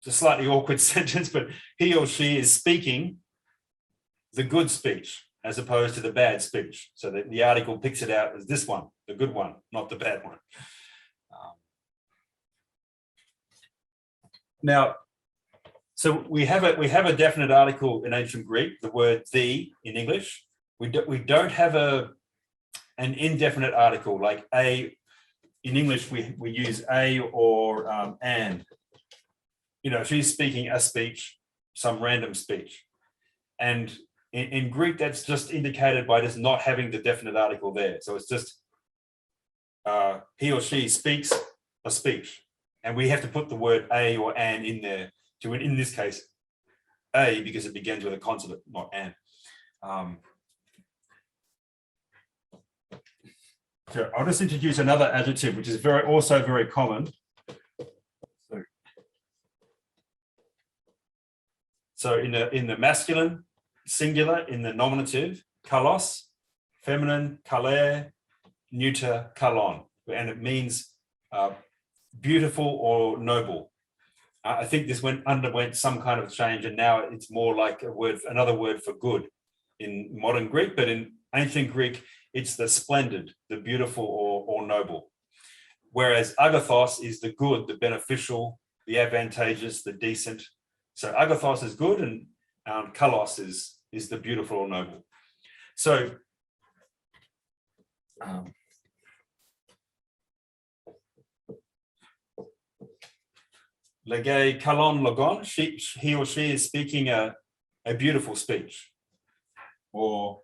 It's a slightly awkward sentence, but he or she is speaking the good speech as opposed to the bad speech. So that the article picks it out as this one, the good one, not the bad one. Now, so we have a definite article in ancient Greek, the word the in English. We don't have an indefinite article like a. In English, we use a or an. You know, she's speaking a speech, some random speech. And In Greek, that's just indicated by just not having the definite article there. So it's just he or she speaks a speech. And we have to put the word a or an in there to, in this case, a, because it begins with a consonant, not an. So I'll just introduce another adjective, which is also very common. So in the masculine, singular, in the nominative, kalos, feminine, kale, neuter, kalon, and it means beautiful or noble. I think this underwent some kind of change, and now it's more like another word for good in modern Greek, but in ancient Greek, it's the splendid, the beautiful or noble. Whereas agathos is the good, the beneficial, the advantageous, the decent. So agathos is good, and kalos is the beautiful or noble. So Legay kalon logon, he or she is speaking a beautiful speech, or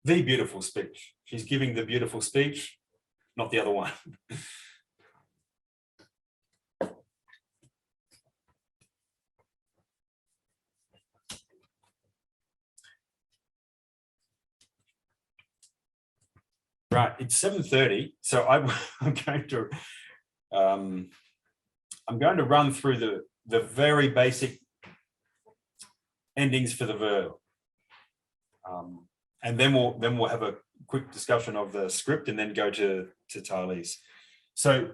the beautiful speech. She's giving the beautiful speech, not the other one. Right, it's 7:30, so I'm going to run through the very basic endings for the verb, and then we'll have a quick discussion of the script, and then go to Thalys. So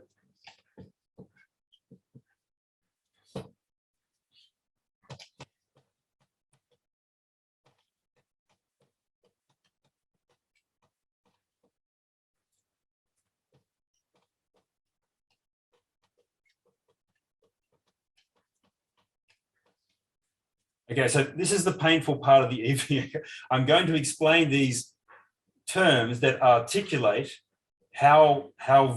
okay, so this is the painful part of the evening. I'm going to explain these terms that articulate how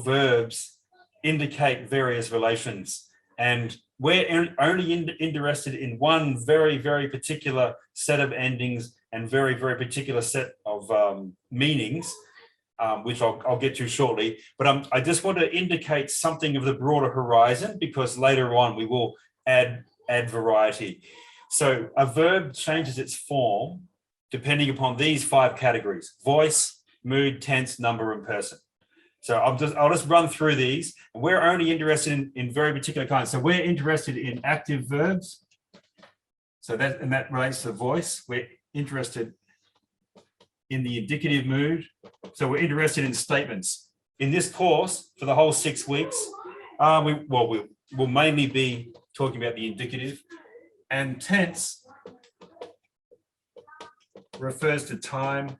verbs indicate various relations. And we're only interested in one very, very particular set of endings and very, very particular set of meanings, which I'll get to shortly. But I just want to indicate something of the broader horizon, because later on we will add variety. So a verb changes its form depending upon these 5 categories: voice, mood, tense, number, and person. So I'll just run through these. We're only interested in very particular kinds. So we're interested in active verbs. So that relates to voice. We're interested in the indicative mood. So we're interested in statements. In this course, for the whole 6 weeks, we'll mainly be talking about the indicative. And tense refers to time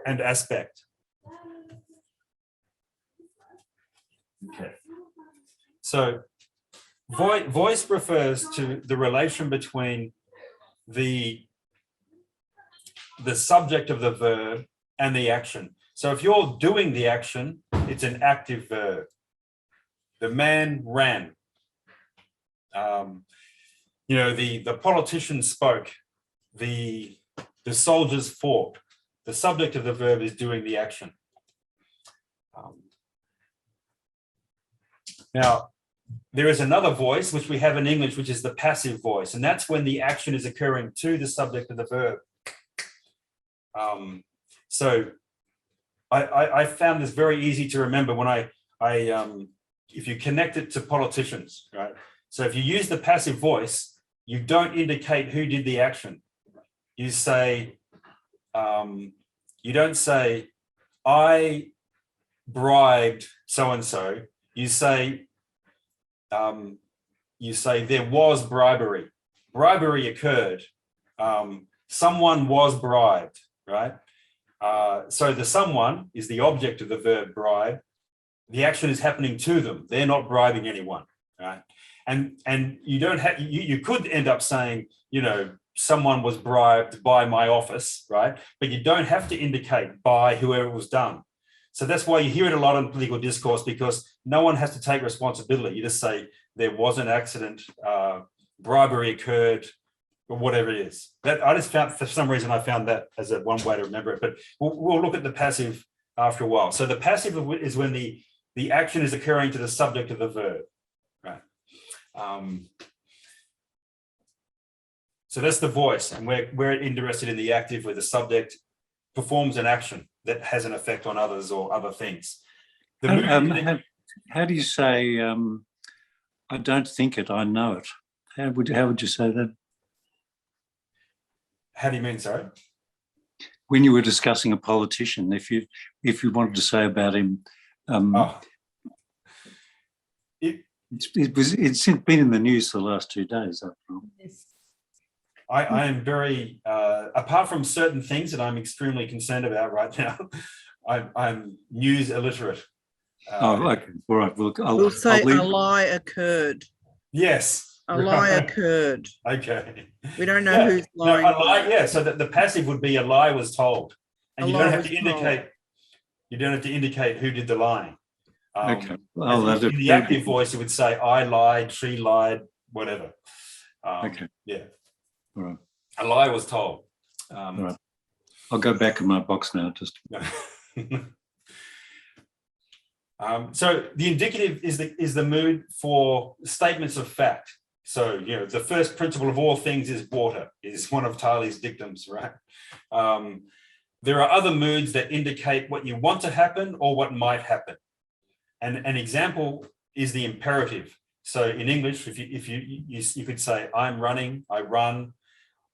and aspect. Okay. So voice refers to the relation between the subject of the verb and the action. So if you're doing the action, it's an active verb. The man ran. The politician spoke, the soldiers fought. The subject of the verb is doing the action. Now, there is another voice, which we have in English, which is the passive voice, and that's when the action is occurring to the subject of the verb. So I found this very easy to remember when if you connect it to politicians, right? So if you use the passive voice, you don't indicate who did the action. You say, you don't say, I bribed so-and-so. You say there was bribery. Bribery occurred. Someone was bribed, right? So the someone is the object of the verb bribe. The action is happening to them. They're not bribing anyone, right? And you don't have, you could end up saying, someone was bribed by my office, right? But you don't have to indicate by whoever it was done. So that's why you hear it a lot in political discourse, because no one has to take responsibility. You just say there was an accident, bribery occurred, or whatever it is. That I just found, for some reason, I found that as a one way to remember it. But we'll look at the passive after a while. So the passive is when the action is occurring to the subject of the verb, right? So that's the voice, and we're interested in the active where the subject performs an action that has an effect on others or other things. How do you say, I don't think it, I know it? How would you say that? How do you mean, sorry? When you were discussing a politician, if you wanted to say about him, it's been in the news for the last 2 days, after all. Yes. I am very, apart from certain things that I'm extremely concerned about right now, I'm news illiterate. Okay. All right. Well, We'll say a lie occurred. Yes. A lie occurred. Okay. We don't know who's lying. No, a lie, yeah. So the passive would be a lie was told, and you don't have to indicate. You don't have to indicate who did the lying. Okay. In the active voice, it would say, "I lied," "She lied," whatever. Okay. Yeah. All right. A lie was told. All right. I'll go back in my box now. Just. So the indicative is the mood for statements of fact. So, you know, the first principle of all things is water, is one of Tyler's dictums, right? There are other moods that indicate what you want to happen or what might happen. And an example is the imperative. So in English, if you could say, I'm running, I run.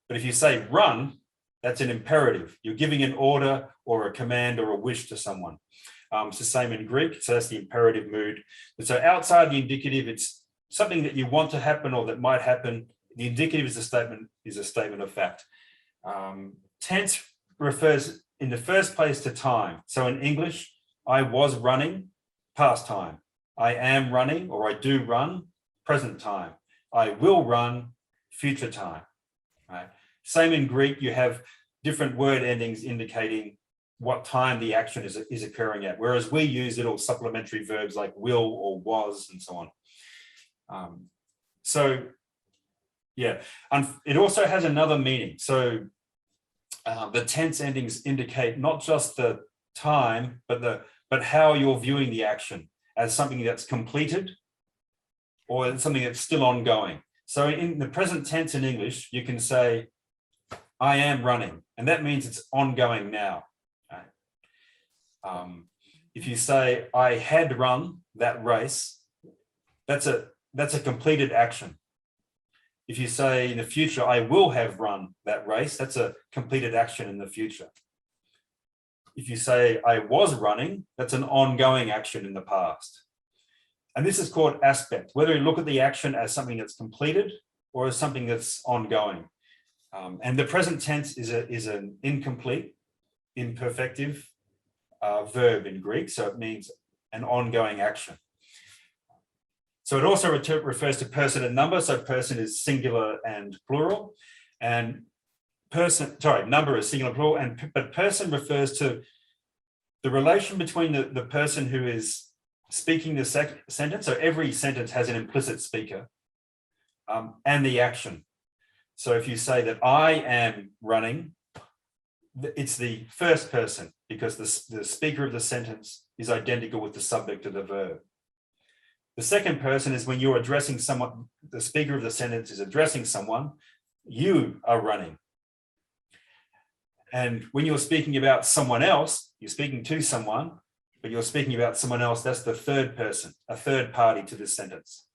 But if you say run, that's an imperative. You're giving an order or a command or a wish to someone. It's the same in Greek, so that's the imperative mood. And so outside the indicative, it's something that you want to happen or that might happen. The indicative is a statement of fact. Tense refers in the first place to time. So in English, I was running, past time. I am running, or I do run, present time. I will run, future time. Right? Same in Greek, you have different word endings indicating what time the action is occurring at, whereas we use little supplementary verbs like will or was and so on. So yeah, it also has another meaning. So the tense endings indicate not just the time, but how you're viewing the action as something that's completed or something that's still ongoing. So in the present tense in English, you can say, I am running, and that means it's ongoing now. If you say I had run that race, that's a completed action. If you say in the future I will have run that race, that's a completed action in the future. If you say I was running, that's an ongoing action in the past. And this is called aspect, whether you look at the action as something that's completed or as something that's ongoing. And the present tense is an incomplete, imperfective verb in Greek, so it means an ongoing action. So it also refers to person and number. So person is singular and plural, and number is singular and plural, but person refers to the relation between the person who is speaking the sentence. So every sentence has an implicit speaker, and the action. So if you say that I am running, it's the first person because the speaker of the sentence is identical with the subject of the verb. The second person is when you're addressing someone, the speaker of the sentence is addressing someone, you are running. And when you're speaking about someone else, you're speaking to someone, but you're speaking about someone else, that's the third person, a third party to this sentence.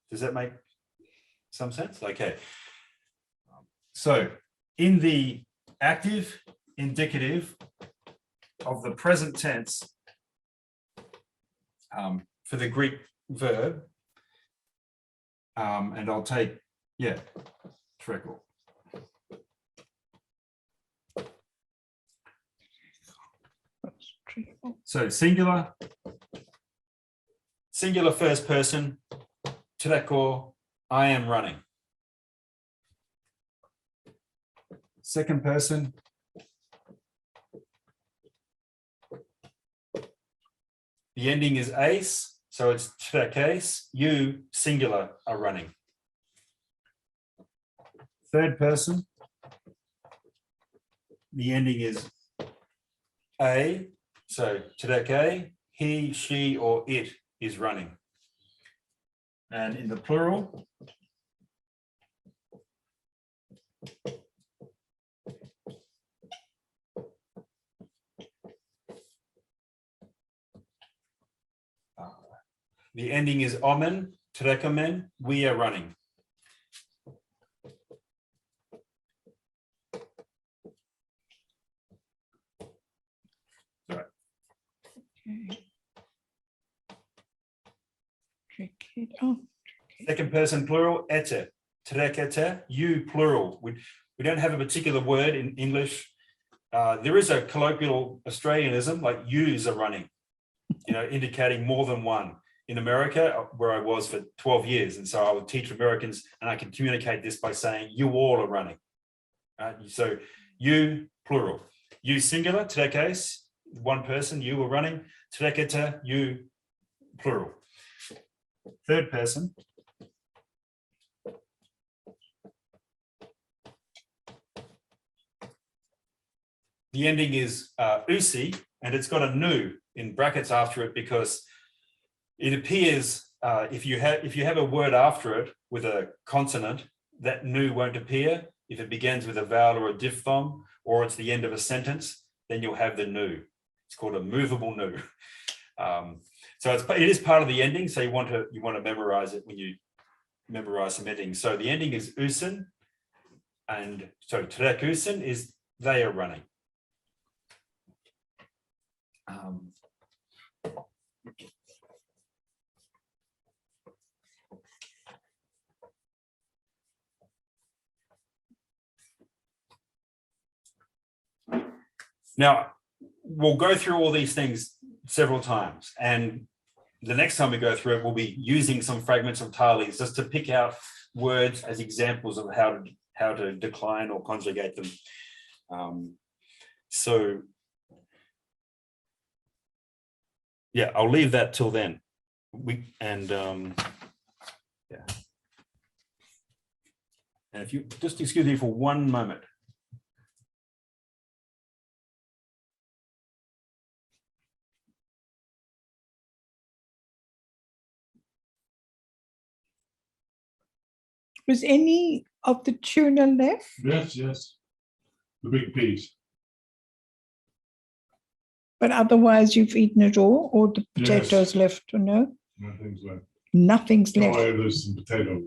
Does that make some sense? Okay. So in the active indicative of the present tense for the Greek verb, and I'll take, treacle. So singular first person, treacle, I am running. Second person, the ending is ace, so it's treques, you singular are running. third person, the ending is a. So Tereke, he, she, or it is running. And in the plural, the ending is omen, Terekemen, we are running. Oh, Second person plural, ete, Terekete, you plural. We don't have a particular word in English. There is a colloquial Australianism like yous are running, indicating more than one. In America, where I was for 12 years, and so I would teach Americans, and I can communicate this by saying you all are running. So you plural, you singular, Terekes, one person, you were running, Terekete, you plural. Third person. The ending is usi, and it's got a nu in brackets after it because it appears if you have a word after it with a consonant, that nu won't appear. If it begins with a vowel or a diphthong, or it's the end of a sentence, then you'll have the nu. It's called a movable nu. So it is part of the ending. So you want to memorize it when you memorize some endings. So the ending is usin, and so terekusin is they are running. Now, we'll go through all these things several times, and the next time we go through it, we'll be using some fragments of Thales just to pick out words as examples of how to decline or conjugate them. So, yeah, I'll leave that till then. And if you just excuse me for one moment. was any of the tuna left? Yes, yes. The big piece. But otherwise you've eaten it all, or the Yes. potatoes left, or no? Nothing's left. Nothing's Oh, left. yeah, there's some potato.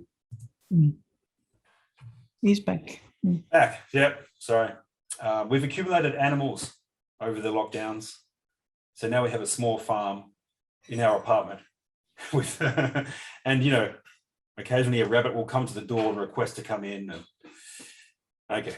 He's back. Back, yep, sorry. We've accumulated animals over the lockdowns. So now we have a small farm in our apartment with, and occasionally a rabbit will come to the door and request to come in. Okay.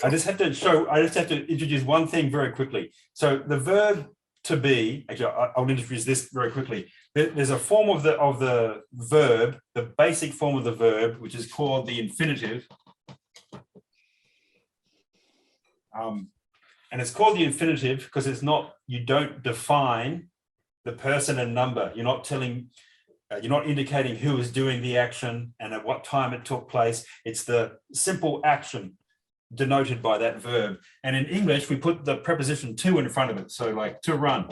I just have to introduce one thing very quickly. So the verb to be, actually, I'll introduce this very quickly. There's a form of the verb, the basic form of the verb, which is called the infinitive. And it's called the infinitive because you don't define the person and number. You're not indicating who is doing the action and at what time it took place. It's the simple action denoted by that verb. And in English, we put the preposition to in front of it. So like to run.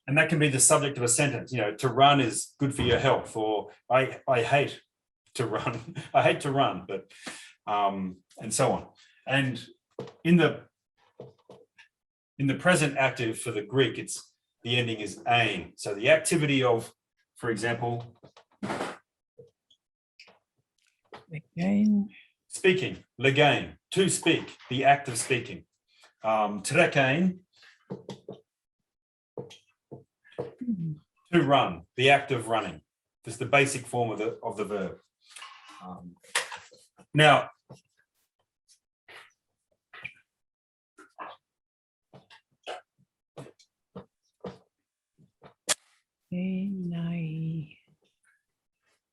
And that can be the subject of a sentence. To run is good for your health, or I hate to run. I hate to run, but and so on. And in the present active for the Greek, the ending is ein. So the activity of, for example, Again. speaking, legain, to speak, the act of speaking. Terekein, to run, the act of running. This is the basic form of the verb. Now,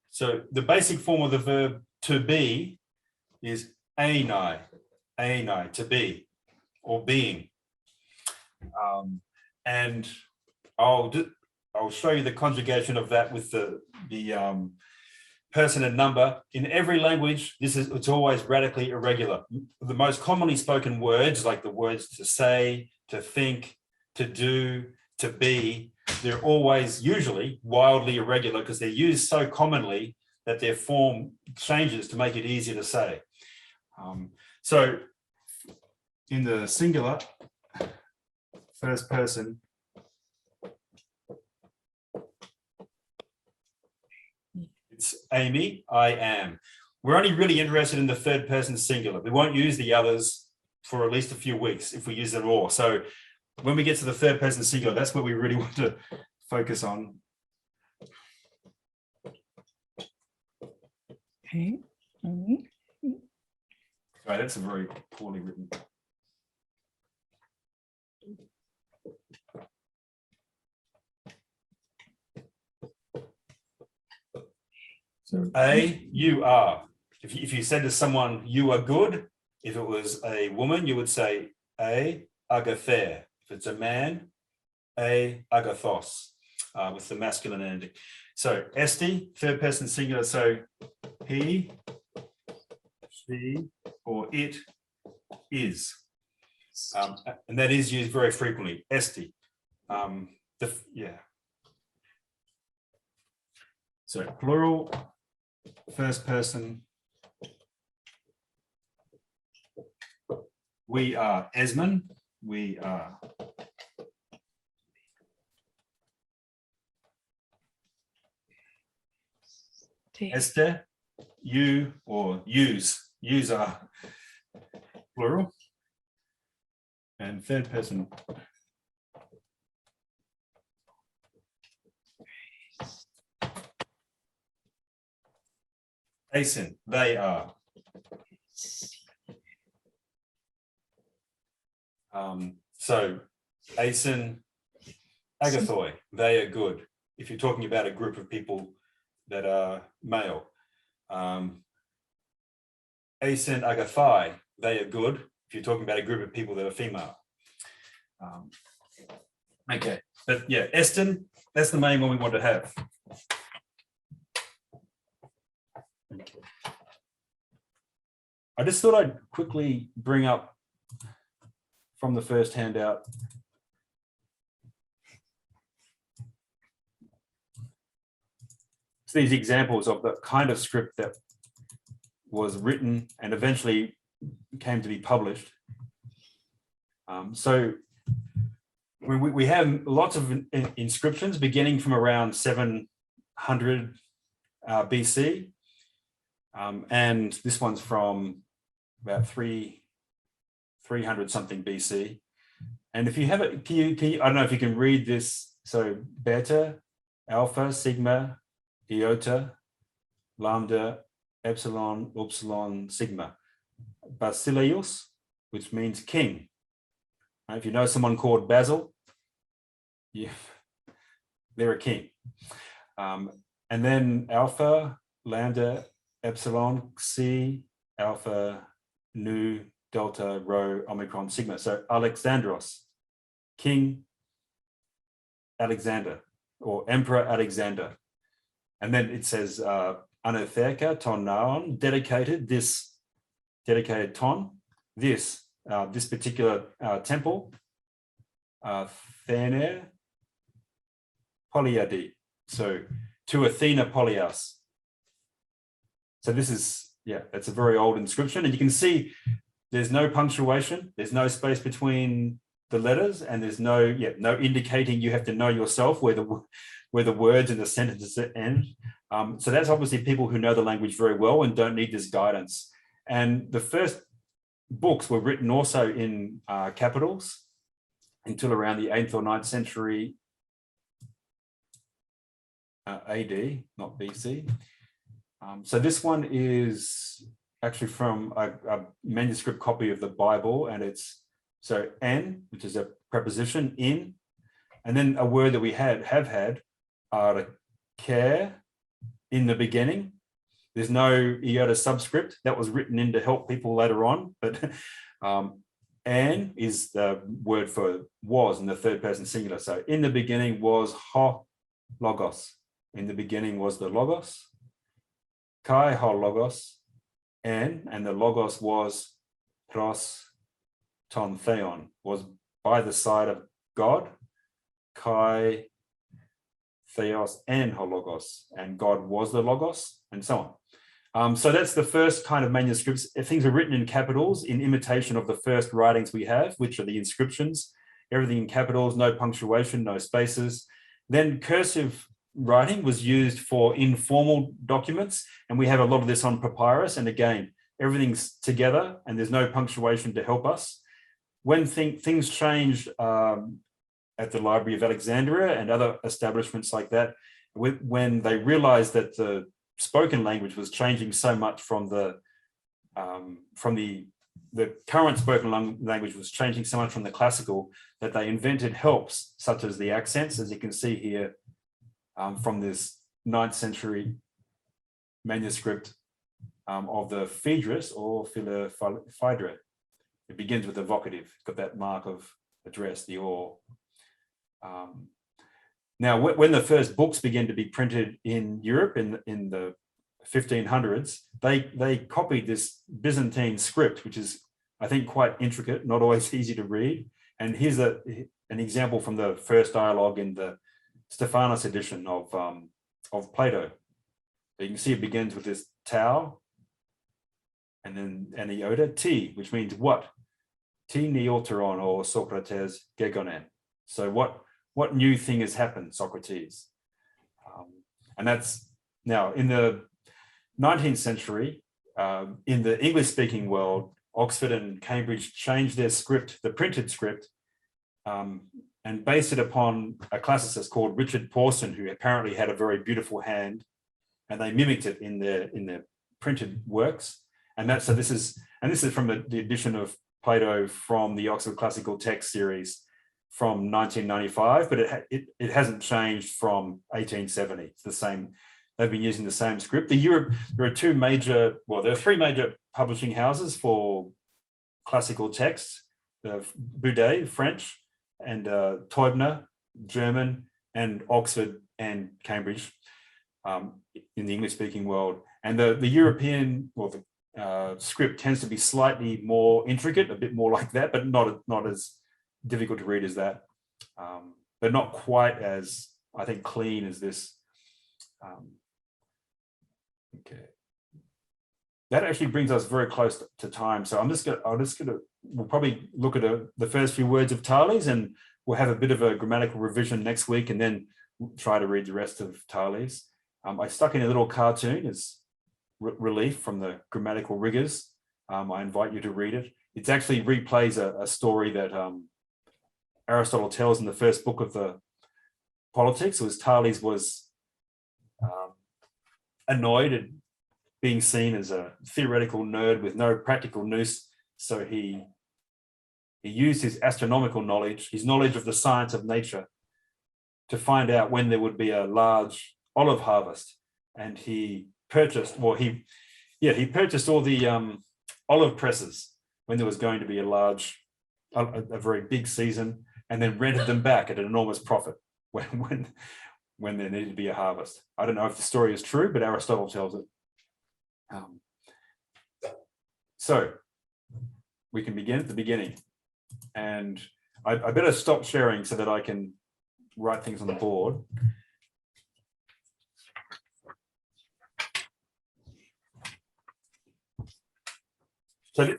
so the basic form of the verb to be is einai, to be, or being. And I'll show you the conjugation of that with the person and number. In every language, it's always radically irregular. The most commonly spoken words, like the words to say, to think, to do, to be, they're always usually wildly irregular because they're used so commonly that their form changes to make it easier to say. So in the singular, first person, it's Amy, I am. We're only really interested in the third person singular. We won't use the others for at least a few weeks if we use them all. So when we get to the third person singular, that's what we really want to focus on. Okay. Sorry, that's a very poorly written. So A, you are. If you said to someone, you are good, if it was a woman, you would say A, agather. If it's a man, A, agathos, with the masculine ending. So esti, third person singular. So he, she, or it is. And that is used very frequently, esti. Yeah. So plural, first person. We are Esmond. We are. Esther, you or use. Use are plural. And third person. Asin, they are. So Asin, agathoi, they are good. If you're talking about a group of people that are male. Asin, agathai, they are good. If you're talking about a group of people that are female. Okay, but yeah, Eston, that's the main one we want to have. Okay. I just thought I'd quickly bring up from the first handout. So these examples of the kind of script that was written and eventually came to be published. So we have lots of inscriptions beginning from around 700 BC. And this one's from about 300 something BC. And if you have it, can you, I don't know if you can read this. So beta, alpha, sigma, iota, lambda, epsilon, upsilon, sigma. Basileus, which means king. If you know someone called Basil, they're a king. And then alpha, lambda, epsilon, xi, alpha, nu, delta, rho, omicron, sigma. So Alexandros, King Alexander, or Emperor Alexander. And then it says Anotherka ton naon, dedicated ton, this particular temple, Thener Polyadi. So to Athena Polyas. So this is, yeah, that's a very old inscription. And you can see there's no punctuation, there's no space between the letters, and there's no indicating you have to know yourself where the words and the sentences end. So that's obviously people who know the language very well and don't need this guidance. And the first books were written also in capitals until around the 8th or 9th century AD, not BC. So this one is actually from a manuscript copy of the Bible, and it's so en, which is a preposition, in, and then a word that we have had, care, in the beginning. There's no iota subscript that was written in to help people later on, but an is the word for was in the third person singular. So in the beginning was ho logos. In the beginning was the logos. kai ho logos, and the logos was pros ton theon, was by the side of God, kai theos and ho logos, and God was the logos, and so on. So that's the first kind of manuscripts. Things are written in capitals in imitation of the first writings we have, which are the inscriptions, everything in capitals, no punctuation, no spaces. Then cursive writing was used for informal documents, and we have a lot of this on papyrus. And again, everything's together and there's no punctuation to help us. When things changed at the Library of Alexandria and other establishments like that, when they realized that the spoken language was changing so much from the current spoken language was changing so much from the classical, that they invented helps such as the accents, as you can see here from this 9th century manuscript of the Phaedrus or Phaedra. It begins with a vocative, got that mark of address, the or. Now, when the first books began to be printed in Europe in the 1500s, they copied this Byzantine script, which is, I think, quite intricate, not always easy to read. And here's an example from the first dialogue in the Stephanos edition of Plato. You can see it begins with this tau, and then an iota, t, which means what? T neoteron or Socrates gegonen. So what new thing has happened, Socrates? And that's now in the 19th century, in the English-speaking world, Oxford and Cambridge changed their script, the printed script, and based it upon a classicist called Richard Pawson, who apparently had a very beautiful hand, and they mimicked it in their printed works. And this is from the edition of Plato from the Oxford Classical Text series from 1995, but it hasn't changed from 1870. It's the same. They've been using the same script. There are three major publishing houses for classical texts: Boudet, French, and Teubner, German, and Oxford and Cambridge in the English-speaking world. And the European, the script tends to be slightly more intricate, a bit more like that, but not as difficult to read as that, but not quite as, I think, clean as this. Okay, that actually brings us very close to time. So we'll probably look at the first few words of Thales, and we'll have a bit of a grammatical revision next week, and then try to read the rest of Thales. I stuck in a little cartoon as relief from the grammatical rigors. I invite you to read it. It actually replays a story that Aristotle tells in the first book of the Politics. Thales was annoyed at being seen as a theoretical nerd with no practical nous. So he used his astronomical knowledge, his knowledge of the science of nature, to find out when there would be a large olive harvest. And he purchased all the olive presses when there was going to be a very big season, and then rented them back at an enormous profit when there needed to be a harvest. I don't know if the story is true, but Aristotle tells it. So we can begin at the beginning, and I better stop sharing so that I can write things on the board. So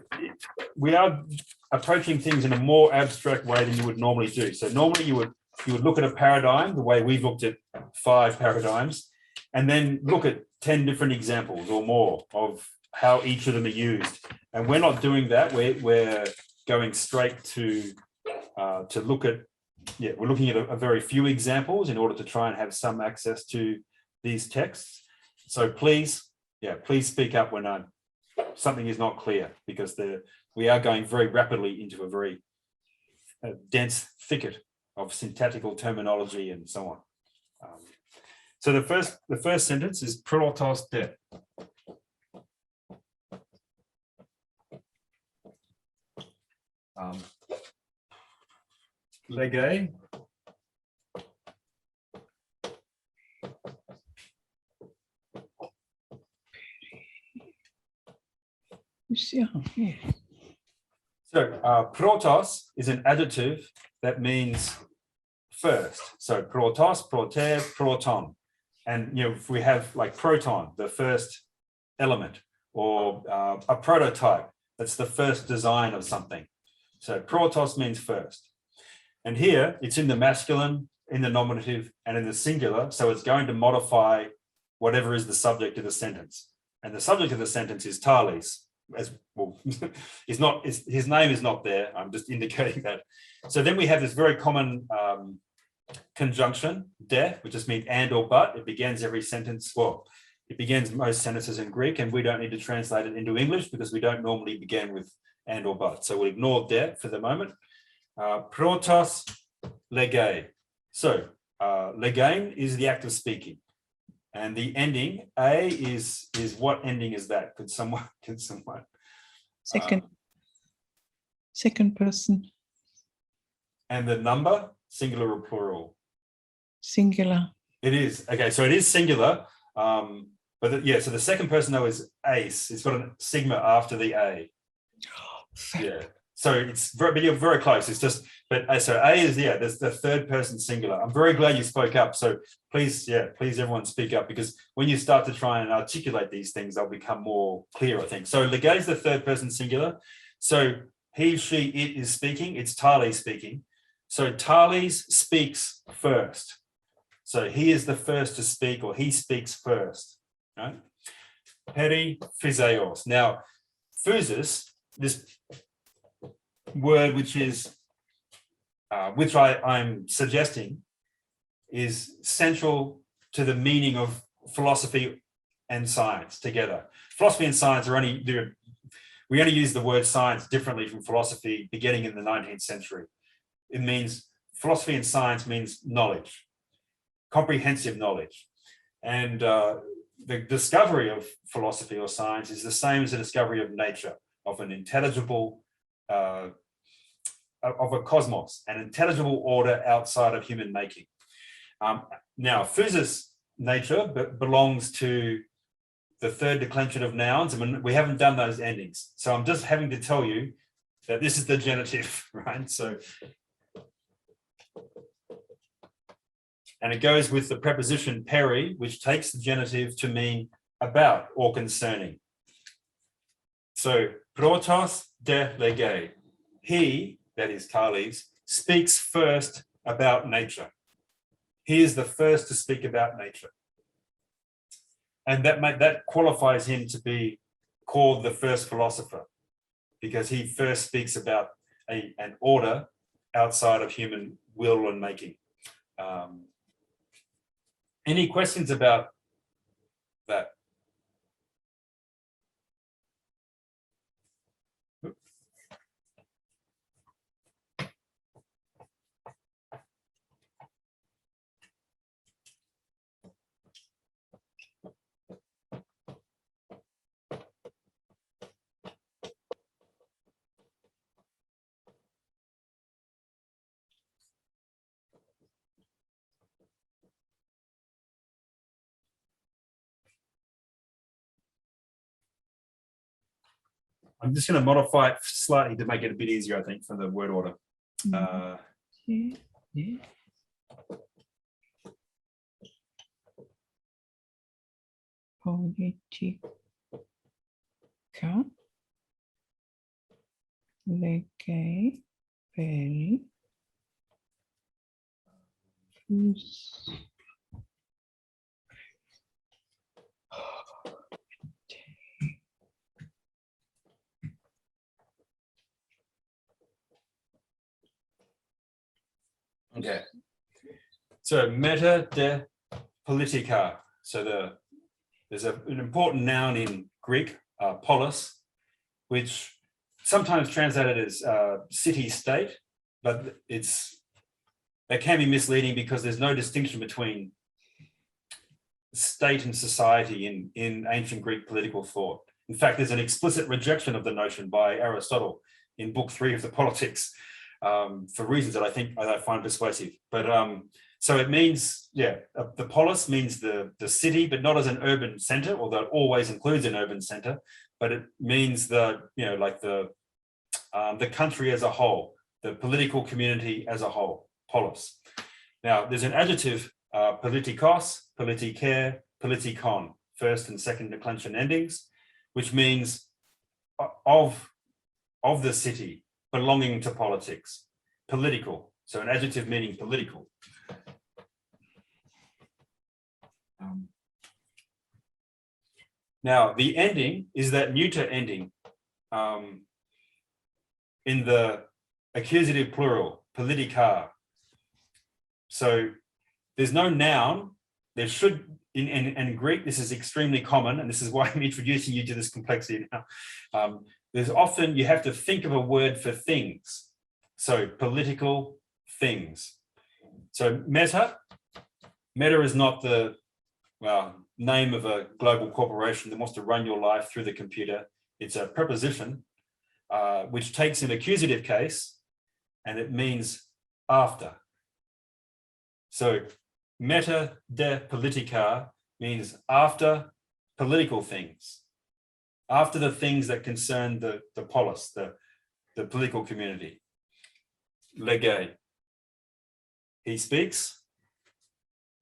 we are approaching things in a more abstract way than you would normally do. So normally you would look at a paradigm the way we've looked at 5 paradigms, and then look at 10 different examples or more of how each of them are used. And we're not doing that. We're going straight to look at, we're looking at a very few examples in order to try and have some access to these texts. So please speak up when something is not clear, because we are going very rapidly into a very dense thicket of syntactical terminology and so on. So the first sentence is protos de. Lege. Yeah, yeah. So protos is an adjective that means first. So protos, proter, proton. And if we have like proton, the first element, or a prototype, that's the first design of something. So protos means first. And here it's in the masculine, in the nominative, and in the singular. So it's going to modify whatever is the subject of the sentence. And the subject of the sentence is Thales. As well, his name is not there. I'm just indicating that. So then we have this very common conjunction, de, which just means and or but. It begins every sentence. Well, it begins most sentences in Greek, and we don't need to translate it into English because we don't normally begin with and or but. So we'll ignore de for the moment. Protos lege. So legein is the act of speaking. And the ending, a is what ending is that? Could someone? Second person, And the number, singular or plural? singular. It is. Okay, so it is singular. But so the second person though is ace. It's got a sigma after the a. Yeah. So it's very close. It's just, but so A is, there's the third person singular. I'm very glad you spoke up. So please everyone speak up, because when you start to try and articulate these things, they'll become more clear, I think. So lege is the third person singular. So he, she, it is speaking. It's Thales speaking. So Thales speaks first. So he is the first to speak, or he speaks first. Right? Peri physeos. Now, physis, this word which I'm suggesting is central to the meaning of philosophy and science together. Philosophy and science we only use the word science differently from philosophy beginning in the 19th century. It means, philosophy and science means knowledge, comprehensive knowledge. And the discovery of philosophy or science is the same as the discovery of nature, of an intelligible of a cosmos, an intelligible order outside of human making. Now, physis nature belongs to the third declension of nouns. I mean, we haven't done those endings. So I'm just having to tell you that this is the genitive, right? So, and it goes with the preposition peri, which takes the genitive to mean about or concerning. So, protos de lege. He, that is Thales, speaks first about nature. He is the first to speak about nature. And that qualifies him to be called the first philosopher, because he first speaks about an order outside of human will and making. Any questions about that? I'm just going to modify it slightly to make it a bit easier, I think, for the word order. Yeah. Politica. Lege. Peri. Okay. So meta de politica. So there's an important noun in Greek, polis, which sometimes translated as city-state, but that can be misleading because there's no distinction between state and society in ancient Greek political thought. In fact, there's an explicit rejection of the notion by Aristotle in Book 3 of the Politics, for reasons that I find persuasive. But So it means, the polis means the city, but not as an urban center, although it always includes an urban center, but it means the country as a whole, the political community as a whole, polis. Now, there's an adjective, politikos, politiker, politikon, first and second declension endings, which means of the city, belonging to politics, political. So an adjective meaning political. Now, the ending is that neuter ending in the accusative plural, politica. So there's no noun. There should, in Greek, this is extremely common, and this is why I'm introducing you to this complexity now. There's often, you have to think of a word for things. So political things. So meta is not the name of a global corporation that wants to run your life through the computer. It's a preposition which takes an accusative case and it means after. So meta de politica means after political things, after the things that concern the polis, the political community. Lege, he speaks.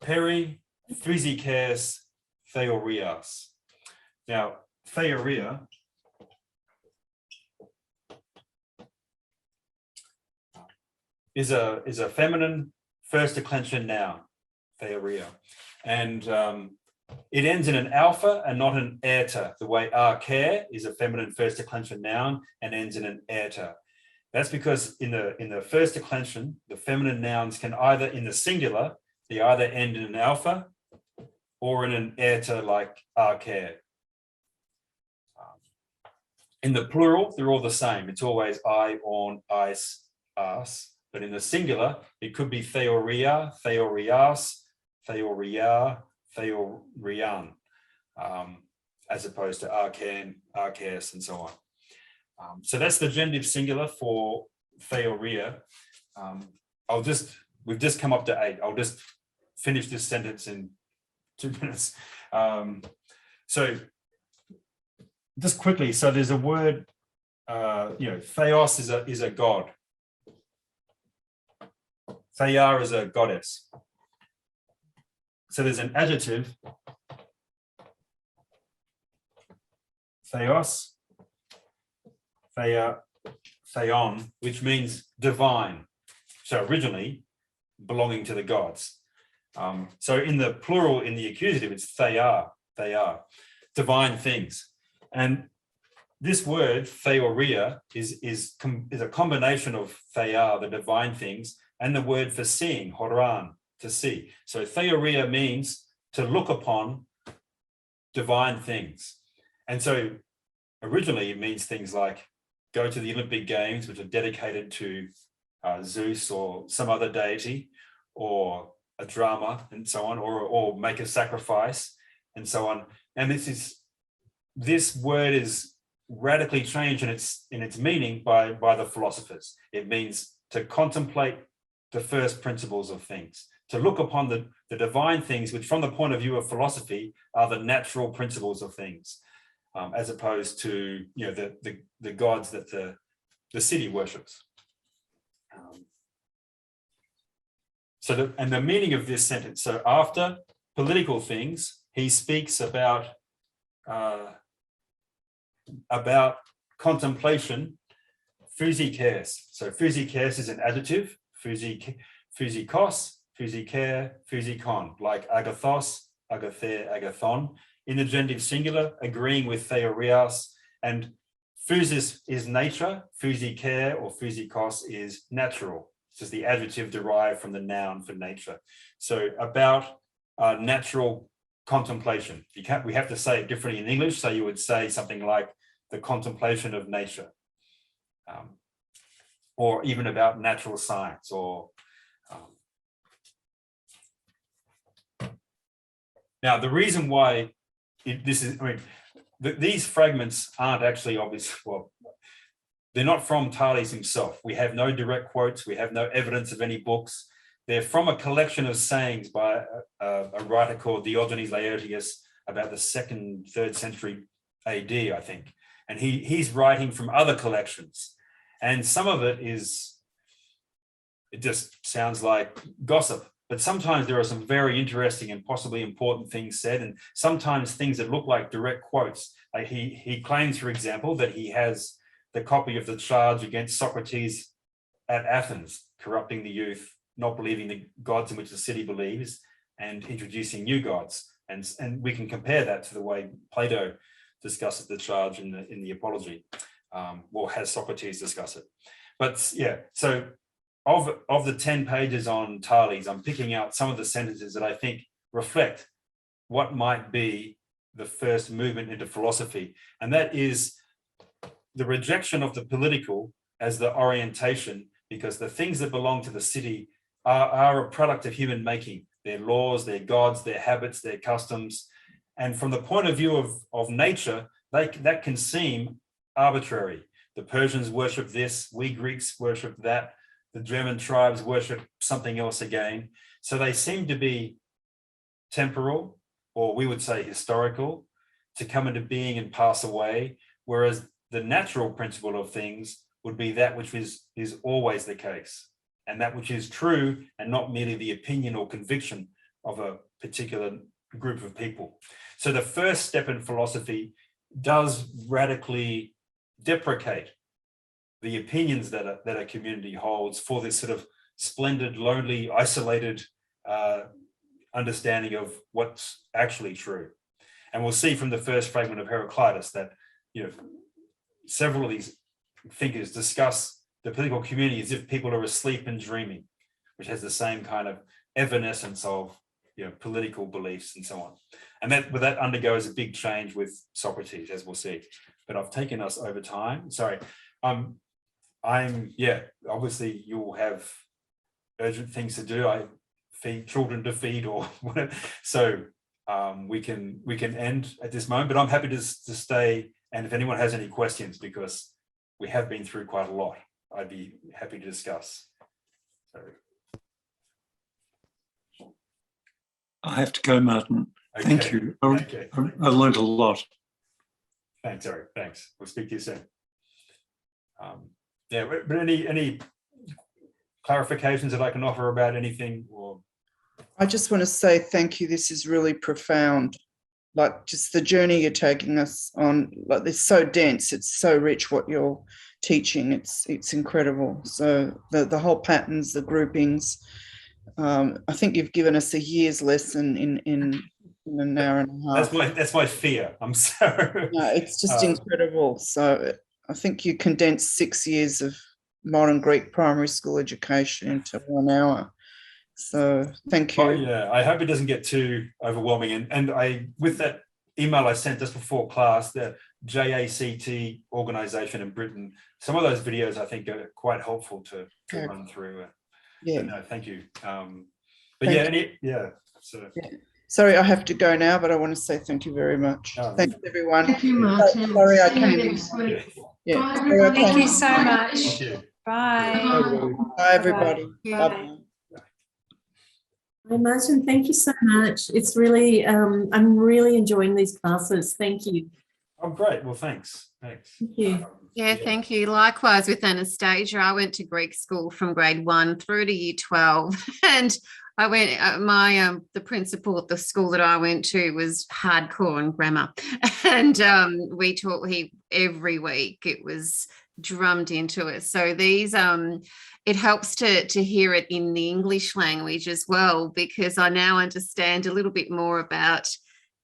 Peri physikes theorias. Now, theoria is a feminine first declension noun, theoria, and it ends in an alpha and not an erta, the way archer is a feminine first declension noun and ends in an erta. That's because in the first declension, the feminine nouns can either, in the singular, they either end in an alpha or in an erta like archer. In the plural, they're all the same. It's always I, on, ice, us. But in the singular, it could be theoria, theorias, theoria, theorian, as opposed to arcan, arches, and so on. So that's the genitive singular for theoria. We've just come up to 8. I'll just finish this sentence in 2 minutes. So just quickly, so there's a word, theos is a god. Theia is a goddess. So there's an adjective, theos, theia, theon, which means divine. So originally belonging to the gods. So in the plural, in the accusative, it's theia, divine things. And this word, theoria, is a combination of theia, the divine things, and the word for seeing, horan, to see. So theoria means to look upon divine things. And so originally it means things like go to the Olympic Games, which are dedicated to Zeus or some other deity, or a drama and so on, or make a sacrifice and so on. And this word is radically changed in its meaning by the philosophers. It means to contemplate the first principles of things, to look upon the divine things, which from the point of view of philosophy are the natural principles of things, as opposed to the gods that the city worships. And the meaning of this sentence, so after political things, he speaks about contemplation, physikes. So physikes is an adjective, physikos, physiker, physikon, like agathos, agathe, agathon. In the genitive singular, agreeing with theorias, and physis is nature, physike or physikos is natural. This is the adjective derived from the noun for nature. So about natural contemplation. We have to say it differently in English, so you would say something like the contemplation of nature, or even about natural science, or now the reason why these fragments aren't actually obvious. Well, they're not from Thales himself. We have no direct quotes. We have no evidence of any books. They're from a collection of sayings by a writer called Diogenes Laertius about the 2nd, 3rd century AD, I think. And he's writing from other collections. And some of it just sounds like gossip. But sometimes there are some very interesting and possibly important things said, and sometimes things that look like direct quotes. Like he claims, for example, that he has the copy of the charge against Socrates at Athens, corrupting the youth, not believing the gods in which the city believes, and introducing new gods. And we can compare that to the way Plato discusses the charge in the Apology, or has Socrates discuss it. But yeah, so of the 10 pages on Thales, I'm picking out some of the sentences that I think reflect what might be the first movement into philosophy. And that is the rejection of the political as the orientation, because the things that belong to the city are a product of human making, their laws, their gods, their habits, their customs. And from the point of view of nature, that can seem arbitrary. The Persians worship this, we Greeks worship that, the German tribes worship something else again. So they seem to be temporal, or we would say historical, to come into being and pass away, whereas the natural principle of things would be that which is always the case, and that which is true and not merely the opinion or conviction of a particular group of people. So the first step in philosophy does radically deprecate the opinions that a community holds for this sort of splendid, lonely, isolated understanding of what's actually true. And we'll see from the first fragment of Heraclitus that, several of these thinkers discuss the political community as if people are asleep and dreaming, which has the same kind of evanescence of political beliefs and so on. And that undergoes a big change with Socrates, as we'll see. But I've taken us over time. Sorry. Obviously you'll have urgent things to do. I feed children to feed or whatever. So we can end at this moment, but I'm happy to stay. And if anyone has any questions, because we have been through quite a lot, I'd be happy to discuss. So. I have to go, Martin. Okay. Thank you. Okay. I learned a lot. Thanks, Eric. Thanks. We'll speak to you soon. But any clarifications that I can offer about anything? Or I just want to say thank you. This is really profound. Like just the journey you're taking us on, like it's so dense, it's so rich what you're teaching. It's incredible. So the whole patterns, the groupings. I think you've given us a year's lesson in an hour and a half. That's my fear. I'm sorry. No, it's just incredible. So I think you condensed 6 years of modern Greek primary school education into 1 hour. So thank you. Oh, yeah, I hope it doesn't get too overwhelming. And with that email I sent just before class, the JACT organization in Britain, some of those videos I think are quite helpful to run through. Yeah. No, thank you. So. Sorry, I have to go now, but I want to say thank you very much. Thanks, everyone. Thank you, Martin. Sorry, I See you can't. next week. Yeah. Bye, everybody. Thank you so much. Thank you. Bye. Bye, everybody. Bye. Bye. Hi, Martin, thank you so much. It's really, I'm really enjoying these classes. Thank you. Oh, great. Well, thanks. Thank you. Yeah, thank you. Likewise with Anastasia, I went to Greek school from grade 1 through to year 12, and I went. The principal at the school that I went to was hardcore on grammar, and we taught every week. It was drummed into us. So these it helps to hear it in the English language as well, because I now understand a little bit more about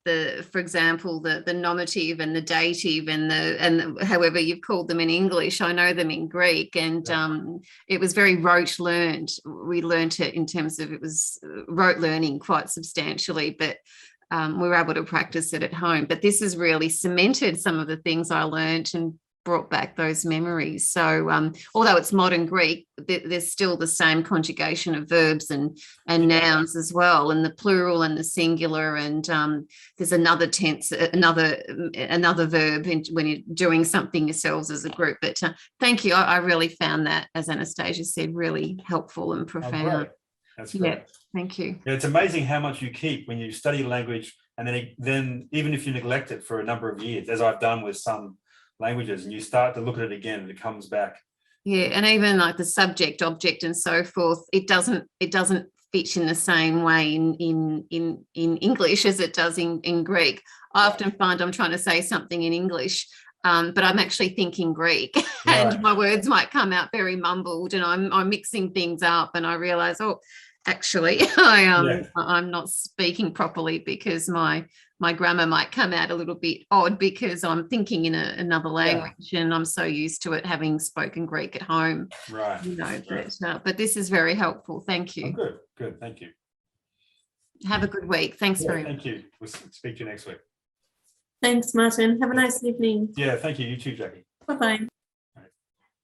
for example, the nominative and the dative and however you've called them in English. I know them in Greek, and it was very rote learned. We learned it in terms of it was rote learning quite substantially, but we were able to practice it at home. But this has really cemented some of the things I learned and brought back those memories. So although it's modern Greek, there's still the same conjugation of verbs and nouns as well, and the plural and the singular, and there's another tense, another verb when you're doing something yourselves as a group. But thank you. I really found that, as Anastasia said, really helpful and profound. That's Yeah, great. thank you. Yeah, it's amazing how much you keep when you study language, and then even if you neglect it for a number of years, as I've done with some languages, and you start to look at it again, and it comes back. Yeah, and even like the subject, object, and so forth, it doesn't fit in the same way in English as it does in Greek. I often find I'm trying to say something in English, but I'm actually thinking Greek, and Right. my words might come out very mumbled, and I'm mixing things up, and I realize, oh, actually, I'm not speaking properly because my grammar might come out a little bit odd because I'm thinking in another language, and I'm so used to it having spoken Greek at home. Right. You know, Right. but this is very helpful. Thank Oh, you. good. Thank you. Have a good week. Thanks Yeah, very much. thank you. We'll speak to you next week. Thanks, Martin. Have a nice evening. Yeah, thank you. You too, Jackie. Bye-bye.